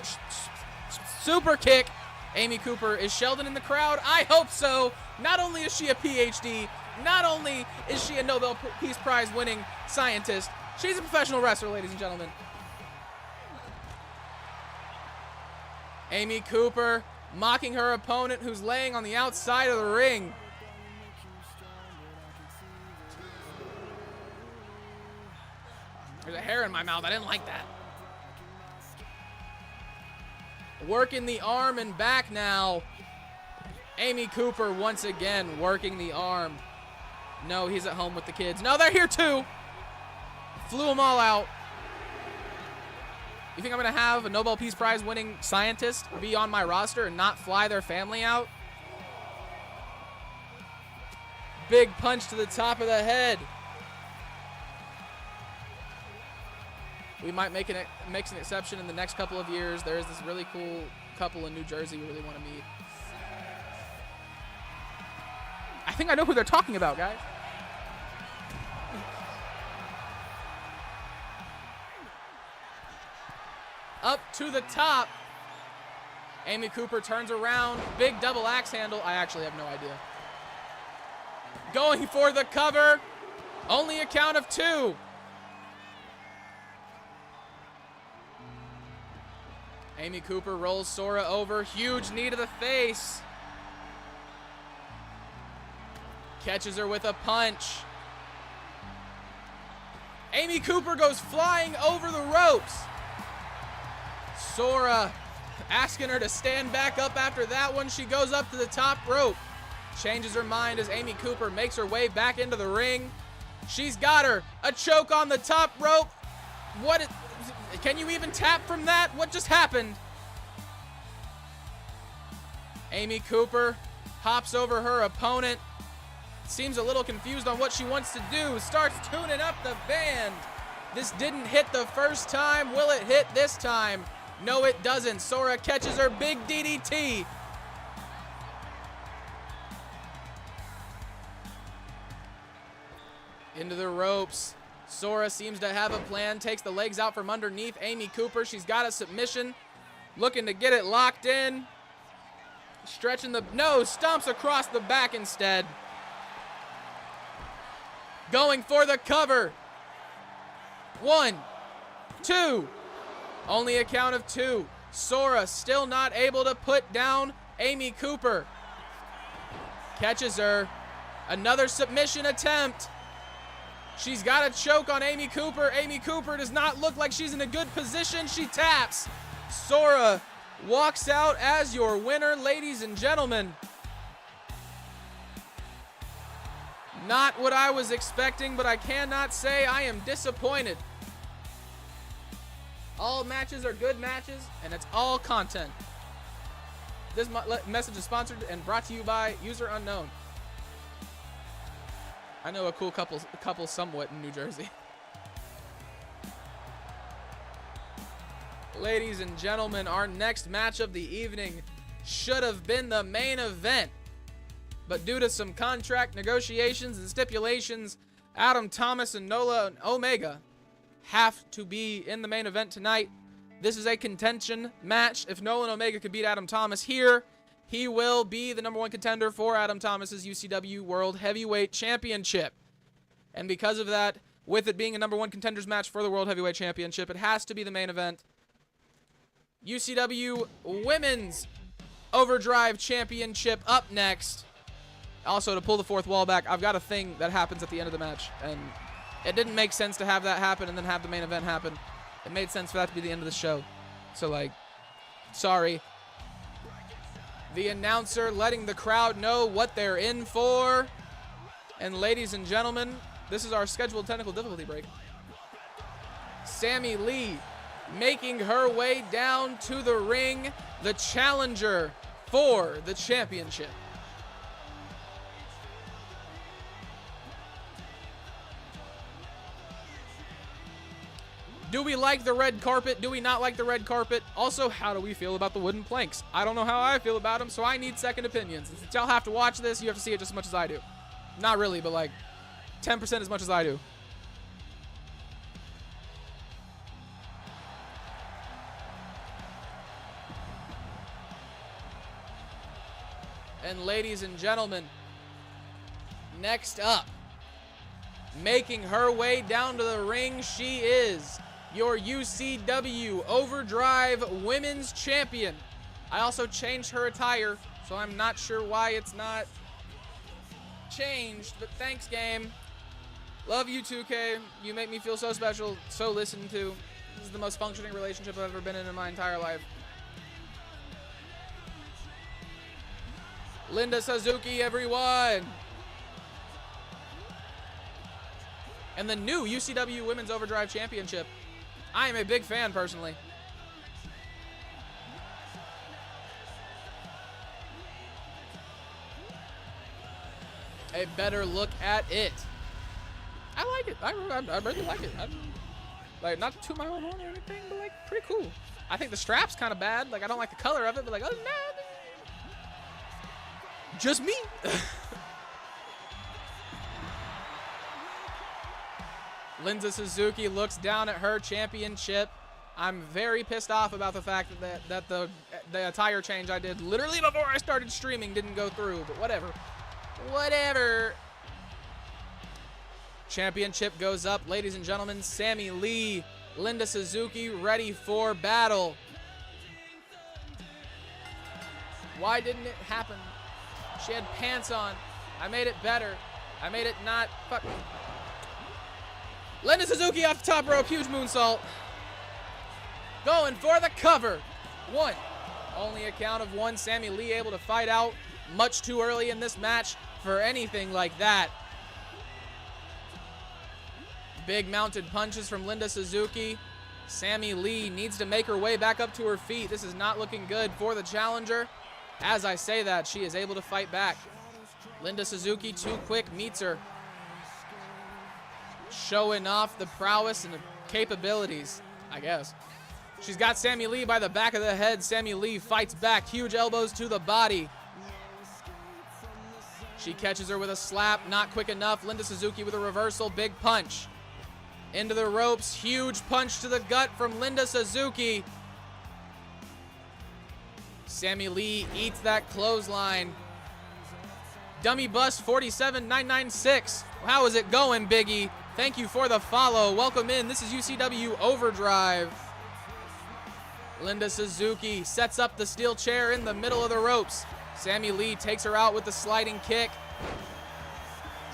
A: kick. Amy Cooper, is Sheldon in the crowd? I hope so. Not only is she a PhD, not only is she a Nobel Peace Prize winning scientist, she's a professional wrestler, ladies and gentlemen. Amy Cooper mocking her opponent who's laying on the outside of the ring. There's a hair in my mouth. I didn't like that. Working the arm and back now. Amy Cooper once again working the arm. No, he's at home with the kids. No, they're here too. Flew them all out. You think I'm going to have a Nobel Peace Prize winning scientist be on my roster and not fly their family out? Big punch to the top of the head. We might make an exception in the next couple of years. There's this really cool couple in New Jersey we really want to meet. I think I know who they're talking about, guys. Up to the top. Amy Cooper turns around. Big double axe handle. I actually have no idea. Going for the cover. Only a count of 2. Amy Cooper rolls Sora over. Huge knee to the face. Catches her with a punch. Amy Cooper goes flying over the ropes. Sora asking her to stand back up after that one. She goes up to the top rope. Changes her mind as Amy Cooper makes her way back into the ring. She's got her. A choke on the top rope. Can you even tap from that? What just happened? Amy Cooper hops over her opponent. Seems a little confused on what she wants to do. Starts tuning up the band. This didn't hit the first time. Will it hit this time? No, it doesn't. Sora catches her big DDT. Into the ropes. Sora seems to have a plan. Takes the legs out from underneath Amy Cooper. She's got a submission. Looking to get it locked in. Stretching the... No, stomps across the back instead. Going for the cover. 1, 2. Only a count of 2. Sora still not able to put down Amy Cooper. Catches her. Another submission attempt. She's got a choke on Amy Cooper. Amy Cooper does not look like she's in a good position. She taps. Sora walks out as your winner, ladies and gentlemen. Not what I was expecting, but I cannot say I am disappointed. All matches are good matches, and it's all content. This message is sponsored and brought to you by User Unknown. I know a cool couple somewhat in New Jersey. Ladies and gentlemen, our next match of the evening should have been the main event. But due to some contract negotiations and stipulations, Adam Thomas and Nola Omega have to be in the main event tonight. This is a contention match. If Nolan Omega could beat Adam Thomas here, he will be the #1 contender for Adam Thomas's UCW World Heavyweight Championship. And because of that, with it being a #1 contenders match for the World Heavyweight Championship, it has to be the main event. UCW Women's Overdrive Championship up next. Also, to pull the fourth wall back, I've got a thing that happens at the end of the match, and it didn't make sense to have that happen and then have the main event happen. It made sense for that to be the end of the show. So, like, sorry. The announcer letting the crowd know what they're in for. And ladies and gentlemen, this is our scheduled technical difficulty break. Sammy Lee making her way down to the ring, the challenger for the championship. Do we like the red carpet? Do we not like the red carpet? Also, how do we feel about the wooden planks? I don't know how I feel about them, so I need second opinions. If y'all have to watch this, you have to see it just as much as I do. Not really, but like 10% as much as I do. And ladies and gentlemen, next up, making her way down to the ring, she is your UCW Overdrive Women's Champion. I also changed her attire, so I'm not sure why it's not changed, but thanks, game. Love you, 2K. You make me feel so special, so listened to. This is the most functioning relationship I've ever been in my entire life. Linda Suzuki, everyone. And the new UCW Women's Overdrive Championship. I am a big fan, personally. A better look at it. I like it. I really like it. Like, not to toot my own horn or anything, but like, pretty cool. I think the strap's kind of bad. Like, I don't like the color of it, but like, other than that, just me. Linda Suzuki looks down at her championship. I'm very pissed off about the fact that the attire change I did literally before I started streaming didn't go through, but whatever. Whatever. Championship goes up, ladies and gentlemen. Sammy Lee, Linda Suzuki ready for battle. Why didn't it happen? She had pants on. I made it better. I made it not. Fuck. Linda Suzuki off the top rope, huge moonsault. Going for the cover. 1. Only a count of 1. Sammy Lee able to fight out much too early in this match for anything like that. Big mounted punches from Linda Suzuki. Sammy Lee needs to make her way back up to her feet. This is not looking good for the challenger. As I say that, she is able to fight back. Linda Suzuki, too quick, meets her. Showing off the prowess and the capabilities, I guess. She's got Sammy Lee by the back of the head. Sammy Lee fights back. Huge elbows to the body. She catches her with a slap. Not quick enough. Linda Suzuki with a reversal. Big punch. Into the ropes. Huge punch to the gut from Linda Suzuki. Sammy Lee eats that clothesline. Dummy bust 47,996. How is it going, Biggie? Thank you for the follow. Welcome in. This is UCW Overdrive. Linda Suzuki sets up the steel chair in the middle of the ropes. Sammy Lee takes her out with the sliding kick.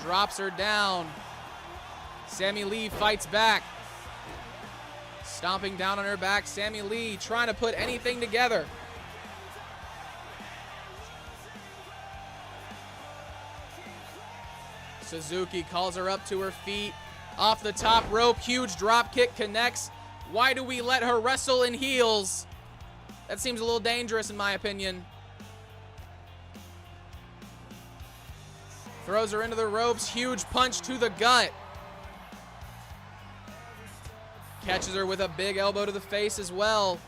A: Drops her down. Sammy Lee fights back. Stomping down on her back. Sammy Lee trying to put anything together. Suzuki calls her up to her feet. Off the top rope, huge drop kick connects. Why do we let her wrestle in heels? That seems a little dangerous in my opinion. Throws her into the ropes, huge punch to the gut. Catches her with a big elbow to the face as well.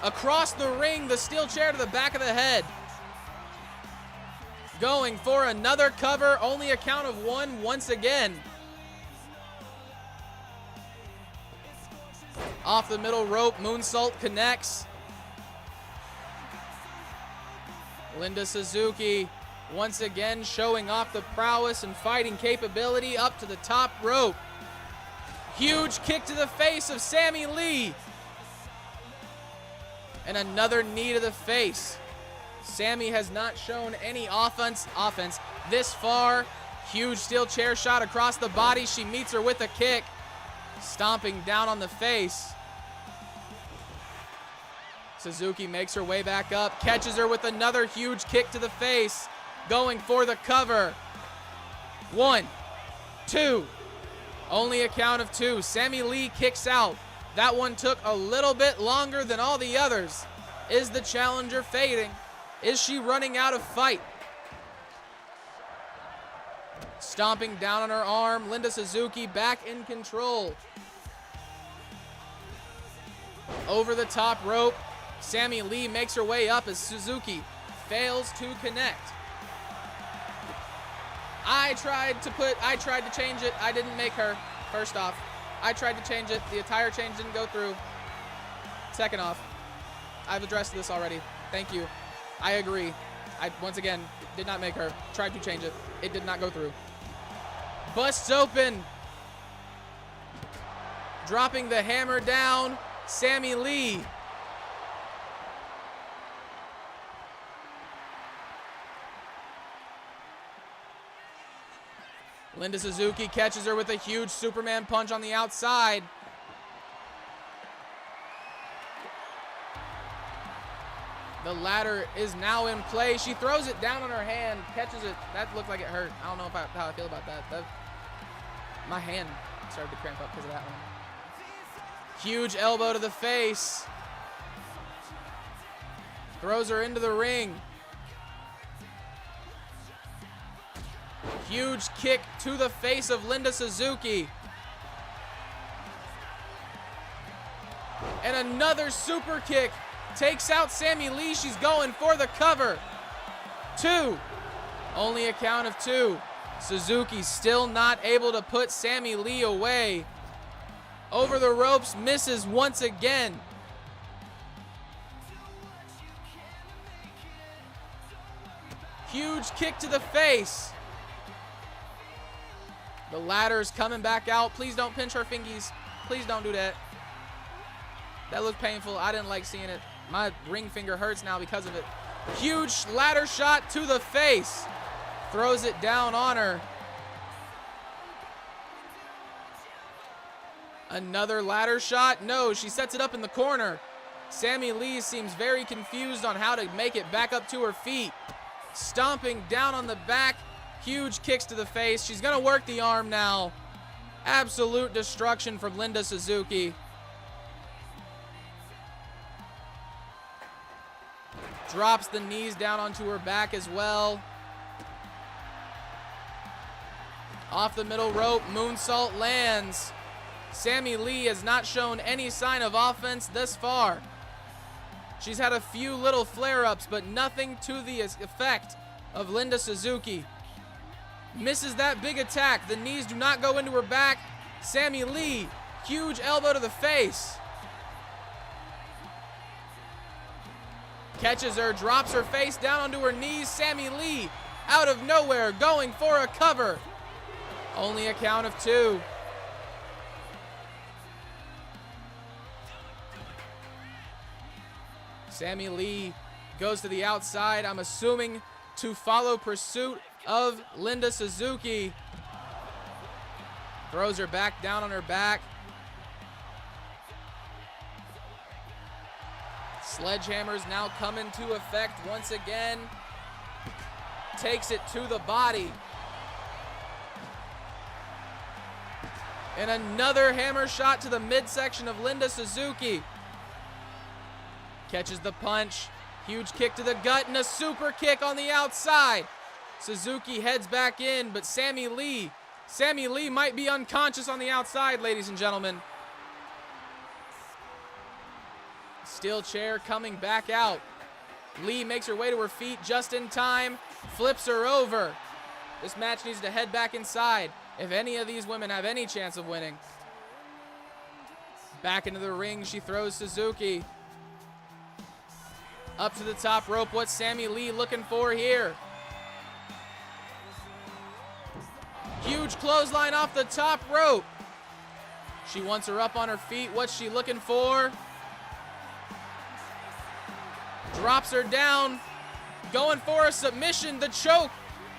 A: Across the ring, the steel chair to the back of the head. Going for another cover, only a count of one once again. Off the middle rope, moonsault connects. Linda Suzuki once again showing off the prowess and fighting capability up to the top rope. Huge kick to the face of Sammy Lee. And another knee to the face. Sammy has not shown any offense this far. Huge steel chair shot across the body. She meets her with a kick. Stomping down on the face. Suzuki makes her way back up. Catches her with another huge kick to the face. Going for the cover. 1, 2. Only a count of 2. Sammy Lee kicks out. That one took a little bit longer than all the others. Is the challenger fading? Is she running out of fight? Stomping down on her arm. Linda Suzuki back in control. Over the top rope. Sammy Lee makes her way up as Suzuki fails to connect. I tried to change it. I didn't make her. First off, I tried to change it. The attire change didn't go through. Second off, I've addressed this already. Thank you. I agree. I, once again, did not make her. Tried to change it. It did not go through. Busts open. Dropping the hammer down. Sammy Lee. Linda Suzuki catches her with a huge Superman punch on the outside. The ladder is now in play. She throws it down on her hand, catches it. That looked like it hurt. I don't know how I feel about that. My hand started to cramp up because of that one. Huge elbow to the face. Throws her into the ring. Huge kick to the face of Linda Suzuki. And another super kick takes out Sammy Lee. She's going for the cover. 2. Only a count of 2. Suzuki still not able to put Sammy Lee away. Over the ropes, misses once again. Huge kick to the face. The ladder's coming back out. Please don't pinch her fingies. Please don't do that. That looked painful. I didn't like seeing it. My ring finger hurts now because of it. Huge ladder shot to the face. Throws it down on her. Another ladder shot. No, she sets it up in the corner. Sammy Lee seems very confused on how to make it back up to her feet. Stomping down on the back. Huge kicks to the face. She's going to work the arm now. Absolute destruction from Linda Suzuki. Drops the knees down onto her back as well. Off the middle rope, moonsault lands. Sammy Lee has not shown any sign of offense thus far. She's had a few little flare-ups, but nothing to the effect of Linda Suzuki. Misses that big attack. The knees do not go into her back. Sammy Lee, huge elbow to the face. Catches her, drops her face down onto her knees. Sammy Lee out of nowhere, going for a cover. Only a count of 2. Sammy Lee goes to the outside, I'm assuming to follow pursuit of Linda Suzuki. Throws her back down on her back. Sledgehammers now come into effect once again. Takes it to the body. And another hammer shot to the midsection of Linda Suzuki. Catches the punch. Huge kick to the gut and a super kick on the outside. Suzuki heads back in, but Sammy Lee might be unconscious on the outside, ladies and gentlemen. Steel chair coming back out. Lee makes her way to her feet just in time, flips her over. This match needs to head back inside if any of these women have any chance of winning. Back into the ring, she throws Suzuki. Up to the top rope, what's Sammy Lee looking for here? Huge clothesline off the top rope. She wants her up on her feet, what's she looking for? Drops her down, going for a submission, the choke,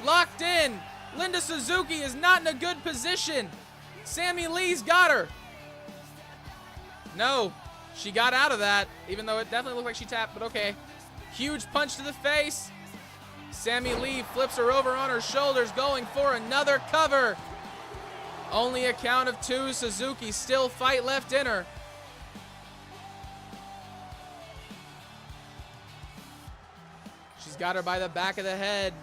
A: locked in. Linda Suzuki is not in a good position. Sammy Lee's got her. No, she got out of that, even though it definitely looked like she tapped, but okay. Huge punch to the face. Sammy Lee flips her over on her shoulders, going for another cover. Only a count of 2, Suzuki still fight left in her. She's got her by the back of the head.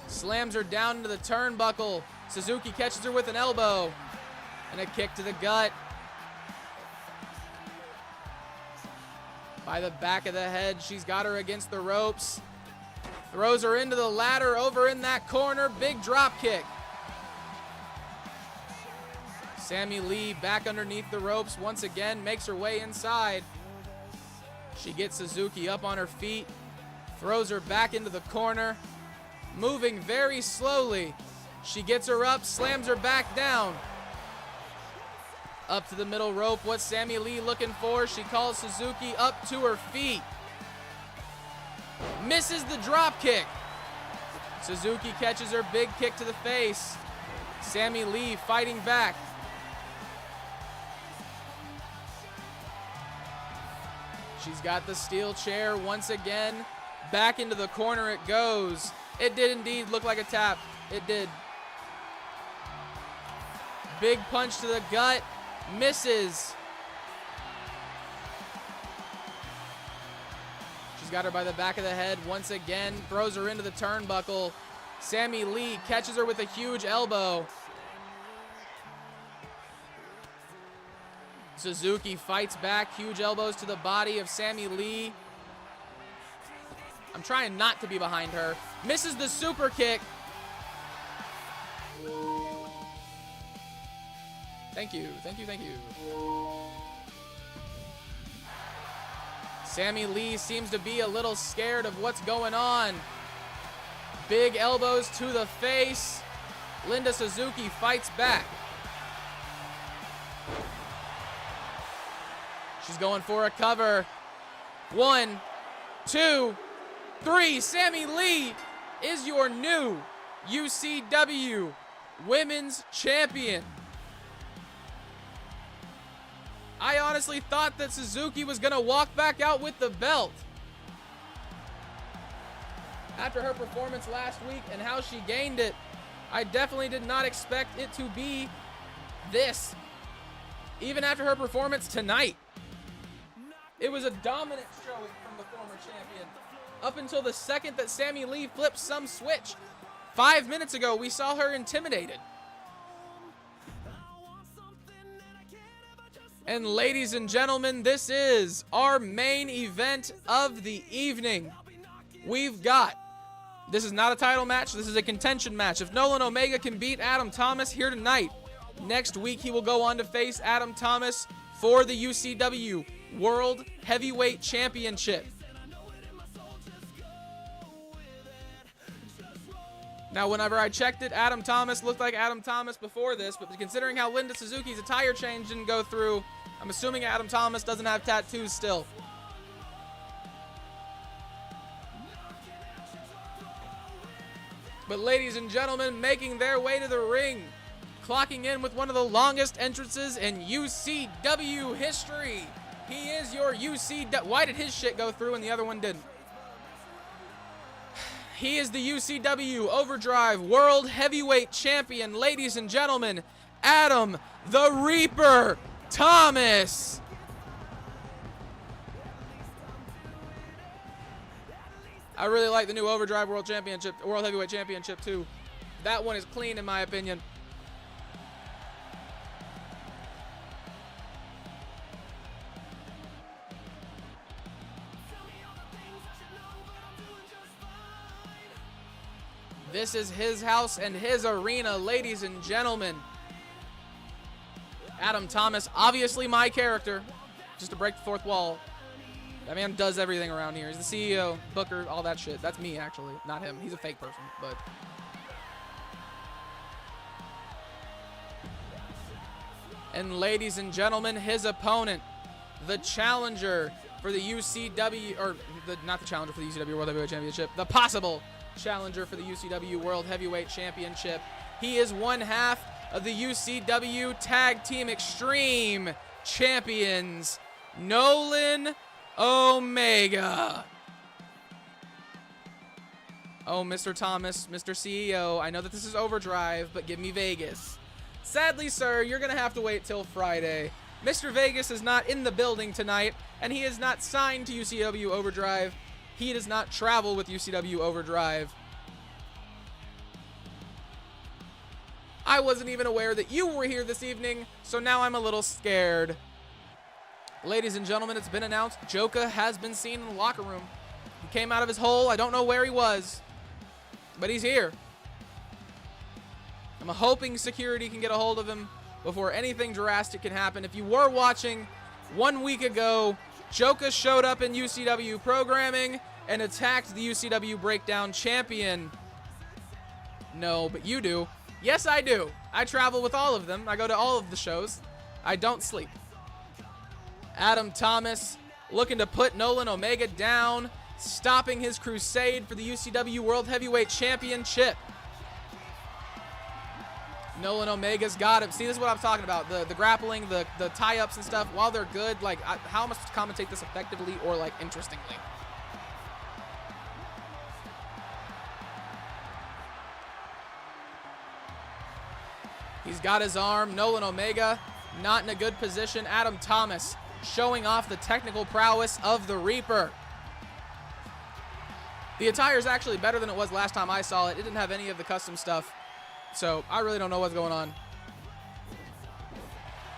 A: Slams her down into the turnbuckle. Suzuki catches her with an elbow. And a kick to the gut. By the back of the head, she's got her against the ropes. Throws her into the ladder over in that corner. Big drop kick. Sammy Lee back underneath the ropes once again, makes her way inside. She gets Suzuki up on her feet. Throws her back into the corner, moving very slowly. She gets her up, slams her back down. Up to the middle rope, what's Sammy Lee looking for? She calls Suzuki up to her feet. Misses the drop kick. Suzuki catches her big kick to the face. Sammy Lee fighting back. She's got the steel chair once again. Back into the corner it goes. It did indeed look like a tap. It did. Big punch to the gut. Misses. She's got her by the back of the head once again. Throws her into the turnbuckle. Sammy Lee catches her with a huge elbow. Suzuki fights back. Huge elbows to the body of Sammy Lee. I'm trying not to be behind her. Misses the super kick. Thank you, thank you, thank you. Sammy Lee seems to be a little scared of what's going on. Big elbows to the face. Linda Suzuki fights back. She's going for a cover. 1, 2, 3. Sammy Lee is your new UCW Women's Champion. I honestly thought that Suzuki was going to walk back out with the belt. After her performance last week and how she gained it, I definitely did not expect it to be this. Even after her performance tonight. It was a dominant showing from the former champion. Up until the second that Sammy Lee flipped some switch. 5 minutes ago, we saw her intimidated. And ladies and gentlemen, this is our main event of the evening. We've got, this is not a title match, this is a contention match. If Nolan Omega can beat Adam Thomas here tonight, next week he will go on to face Adam Thomas for the UCW World Heavyweight Championship. Now, whenever I checked it, Adam Thomas looked like Adam Thomas before this, but considering how Linda Suzuki's attire change didn't go through, I'm assuming Adam Thomas doesn't have tattoos still. But ladies and gentlemen, making their way to the ring, clocking in with one of the longest entrances in UCW history. He is your UCW. Why did his shit go through and the other one didn't? He is the UCW Overdrive World Heavyweight Champion, ladies and gentlemen, Adam the Reaper Thomas. I really like the new Overdrive World Heavyweight Championship too. That one is clean in my opinion. This is his house and his arena, ladies and gentlemen. Adam Thomas, obviously my character, just to break the fourth wall. That man does everything around here. He's the CEO, booker, all that shit. That's me, actually, not him. He's a fake person, but... And ladies and gentlemen, his opponent, the challenger for the UCW, or not the challenger for the UCW World Heavyweight Championship, the possible challenger for the UCW World Heavyweight Championship. He is one half of the UCW Tag Team Extreme Champions, Nolan Omega. Oh, Mr. Thomas, Mr. CEO, I know that this is Overdrive, but give me Vegas. Sadly, sir, you're going to have to wait till Friday. Mr. Vegas is not in the building tonight, and he is not signed to UCW Overdrive. He does not travel with UCW Overdrive. I wasn't even aware that you were here this evening, so now I'm a little scared. Ladies and gentlemen, it's been announced Joka has been seen in the locker room. He came out of his hole. I don't know where he was, but he's here. I'm hoping security can get a hold of him before anything drastic can happen. If you were watching 1 week ago, Joka showed up in UCW programming and attacked the UCW Breakdown champion. No, but you do. Yes, I do. I travel with all of them. I go to all of the shows. I don't sleep. Adam Thomas looking to put Nolan Omega down, stopping his crusade for the UCW World Heavyweight Championship. Nolan Omega's got him. See, this is what I'm talking about. The grappling, the tie-ups and stuff, while they're good, like, how am I supposed to commentate this effectively or, like, interestingly? He's got his arm. Nolan Omega not in a good position. Adam Thomas showing off the technical prowess of the Reaper. The attire is actually better than it was last time I saw it. It didn't have any of the custom stuff. So I really don't know what's going on.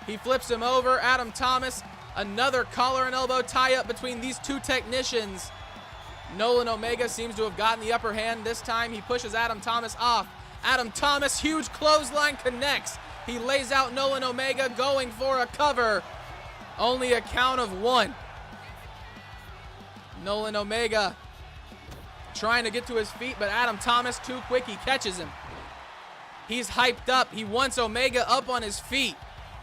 A: He flips him over. Adam Thomas, another collar and elbow tie-up between these two technicians. Nolan Omega seems to have gotten the upper hand this time. He pushes Adam Thomas off. Adam Thomas, huge clothesline connects. He lays out Nolan Omega going for a cover. Only a count of one. Nolan Omega trying to get to his feet, but Adam Thomas too quick. He catches him. He's hyped up. He wants Omega up on his feet.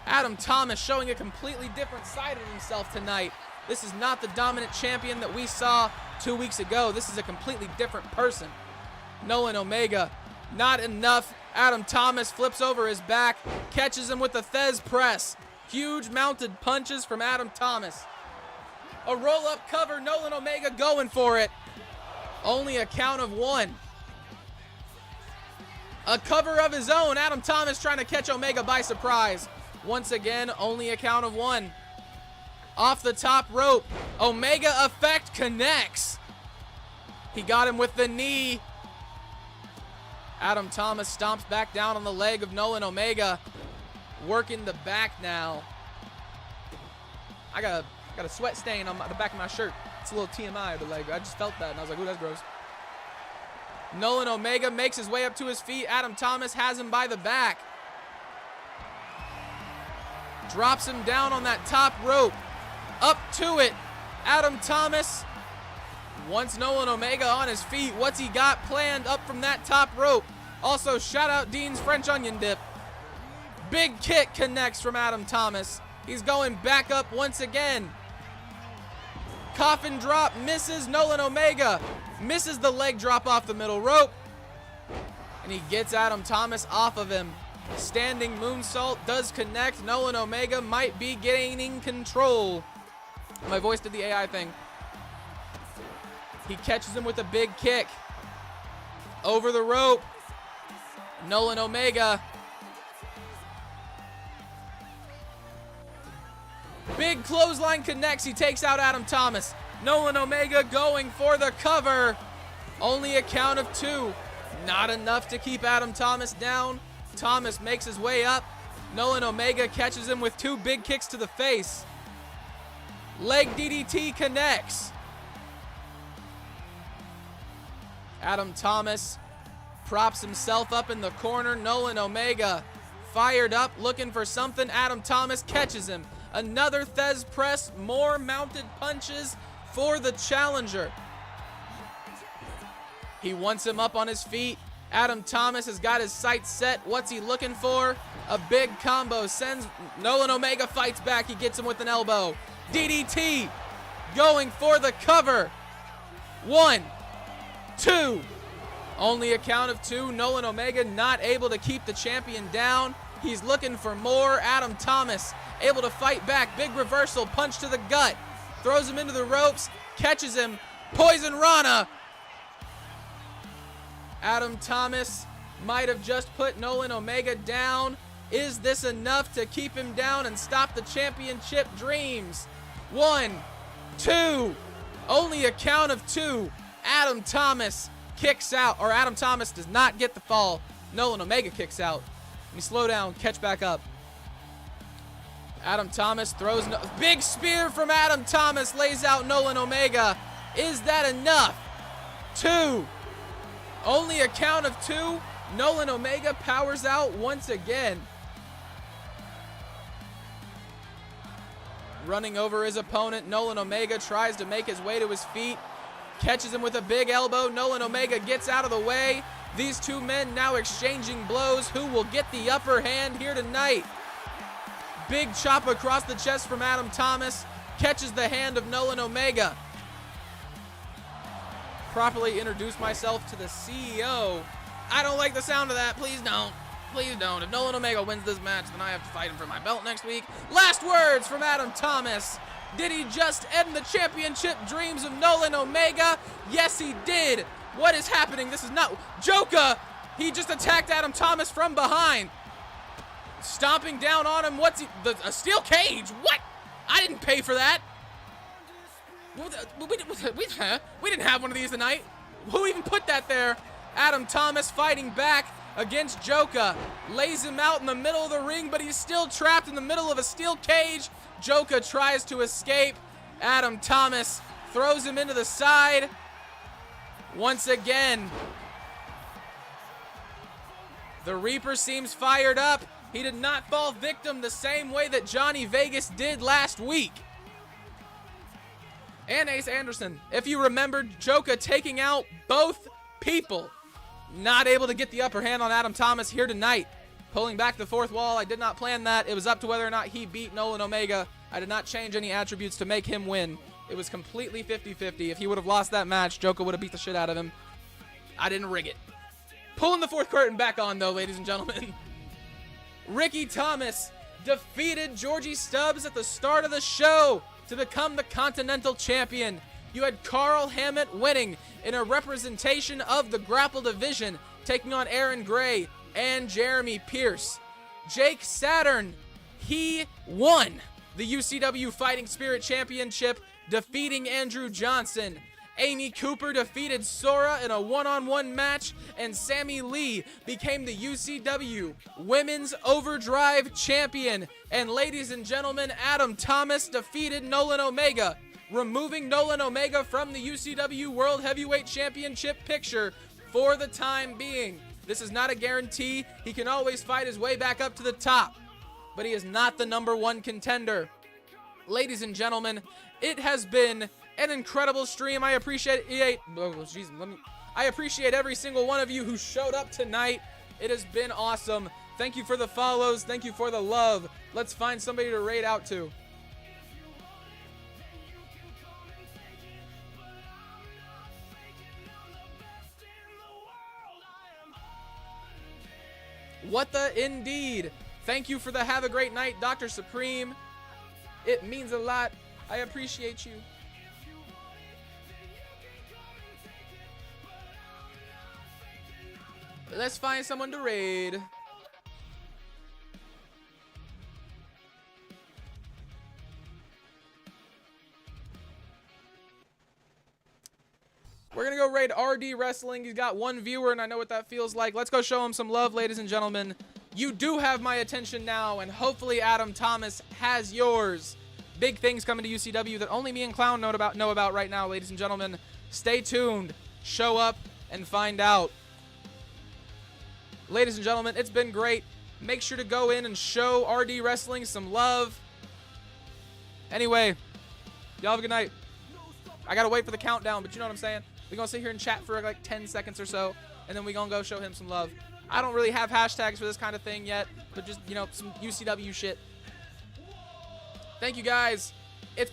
A: Adam Thomas showing a completely different side of himself tonight. This is not the dominant champion that we saw 2 weeks ago. This is a completely different person. Nolan Omega, not enough. Adam Thomas flips over his back, catches him with the Thez press. Huge mounted punches from Adam Thomas. A roll-up cover, Nolan Omega going for it. Only a count of one. A cover of his own. Adam Thomas trying to catch Omega by surprise. Once again, only a count of one. Off the top rope. Omega effect connects. He got him with the knee. Adam Thomas stomps back down on the leg of Nolan Omega. Working the back now. I got a sweat stain on the back of my shirt. It's a little TMI of the leg. I just felt that and I was like, ooh, that's gross. Nolan Omega makes his way up to his feet. Adam Thomas has him by the back. Drops him down on that top rope. Up to it. Adam Thomas wants Nolan Omega on his feet. What's he got planned up from that top rope? Also, shout out Dean's French onion dip. Big kick connects from Adam Thomas. He's going back up once again. Coffin drop misses. Nolan Omega misses the leg drop off the middle rope. And he gets Adam Thomas off of him. Standing moonsault does connect. Nolan Omega might be gaining control. My voice did the AI thing. He catches him with a big kick. Over the rope. Nolan Omega. Big clothesline connects. He takes out Adam Thomas. Nolan Omega going for the cover. Only a count of 2. Not enough to keep Adam Thomas down. Thomas makes his way up. Nolan Omega catches him with 2 big kicks to the face. Leg DDT connects. Adam Thomas props himself up in the corner. Nolan Omega fired up, looking for something. Adam Thomas catches him. Another Thez press, more mounted punches for the challenger. He wants him up on his feet. Adam Thomas has got his sights set. What's he looking for? A big combo. Sends Nolan Omega, fights back. He gets him with an elbow. DDT going for the cover. 1, 2. Only a count of 2. Nolan Omega not able to keep the champion down. He's looking for more. Adam Thomas able to fight back. Big reversal, punch to the gut. Throws him into the ropes, catches him. Poison Rana. Adam Thomas might have just put Nolan Omega down. Is this enough to keep him down and stop the championship dreams? 1, 2. Only a count of 2. Adam Thomas kicks out, or Adam Thomas does not get the fall. Nolan Omega kicks out. Let me slow down, catch back up. Adam Thomas throws big spear from Adam Thomas, lays out Nolan Omega. Is that enough? 2. Only a count of 2. Nolan Omega powers out once again. Running over his opponent, Nolan Omega tries to make his way to his feet. Catches him with a big elbow. Nolan Omega gets out of the way. These 2 men now exchanging blows. Who will get the upper hand here tonight? Big chop across the chest from Adam Thomas. Catches the hand of Nolan Omega. Properly introduce myself to the CEO. I don't like the sound of that. Please don't. Please don't. If Nolan Omega wins this match, then I have to fight him for my belt next week. Last words from Adam Thomas. Did he just end the championship dreams of Nolan Omega? Yes, he did. What is happening? This is not... Joka! He just attacked Adam Thomas from behind. Stomping down on him. What's he... a steel cage? What? I didn't pay for that. We didn't have one of these tonight. Who even put that there? Adam Thomas fighting back against Joka. Lays him out in the middle of the ring, but he's still trapped in the middle of a steel cage. Joka tries to escape. Adam Thomas throws him into the side. Once again, the Reaper seems fired up. He did not fall victim the same way that Johnny Vegas did last week. And Ace Anderson. If you remember, Joka taking out both people. Not able to get the upper hand on Adam Thomas here tonight. Pulling back the 4th wall. I did not plan that. It was up to whether or not he beat Nolan Omega. I did not change any attributes to make him win. It was completely 50-50. If he would have lost that match, Joka would have beat the shit out of him. I didn't rig it. Pulling the 4th curtain back on, though, ladies and gentlemen. Ricky Thomas defeated Georgie Stubbs at the start of the show to become the Continental Champion. You had Carl Hammett winning in a representation of the Grapple Division, taking on Aaron Gray and Jeremy Pierce. Jake Saturn, he won the UCW Fighting Spirit Championship, defeating Andrew Johnson. Amy Cooper defeated Sora in a one-on-one match, and Sammy Lee became the UCW Women's Overdrive Champion. And ladies and gentlemen, Adam Thomas defeated Nolan Omega, removing Nolan Omega from the UCW World Heavyweight Championship picture for the time being. This is not a guarantee. He can always fight his way back up to the top, but he is not the #1 contender. Ladies and gentlemen, it has been an incredible stream. I appreciate every single one of you who showed up tonight. It has been awesome. Thank you for the follows. Thank you for the love. Let's find somebody to raid out to. What the indeed. Thank you for the have a great night, Dr. Supreme. It means a lot. I appreciate you. Let's find someone to raid. We're going to go raid RD Wrestling. He's got 1 viewer, and I know what that feels like. Let's go show him some love, ladies and gentlemen. You do have my attention now, and hopefully Adam Thomas has yours. Big things coming to UCW that only me and Clown know about right now, ladies and gentlemen. Stay tuned. Show up and find out. Ladies and gentlemen, it's been great. Make sure to go in and show RD Wrestling some love. Anyway, y'all have a good night. I got to wait for the countdown, but you know what I'm saying? We're going to sit here and chat for like 10 seconds or so, and then we're going to go show him some love. I don't really have hashtags for this kind of thing yet, but just, you know, some UCW shit. Thank you, guys. It's been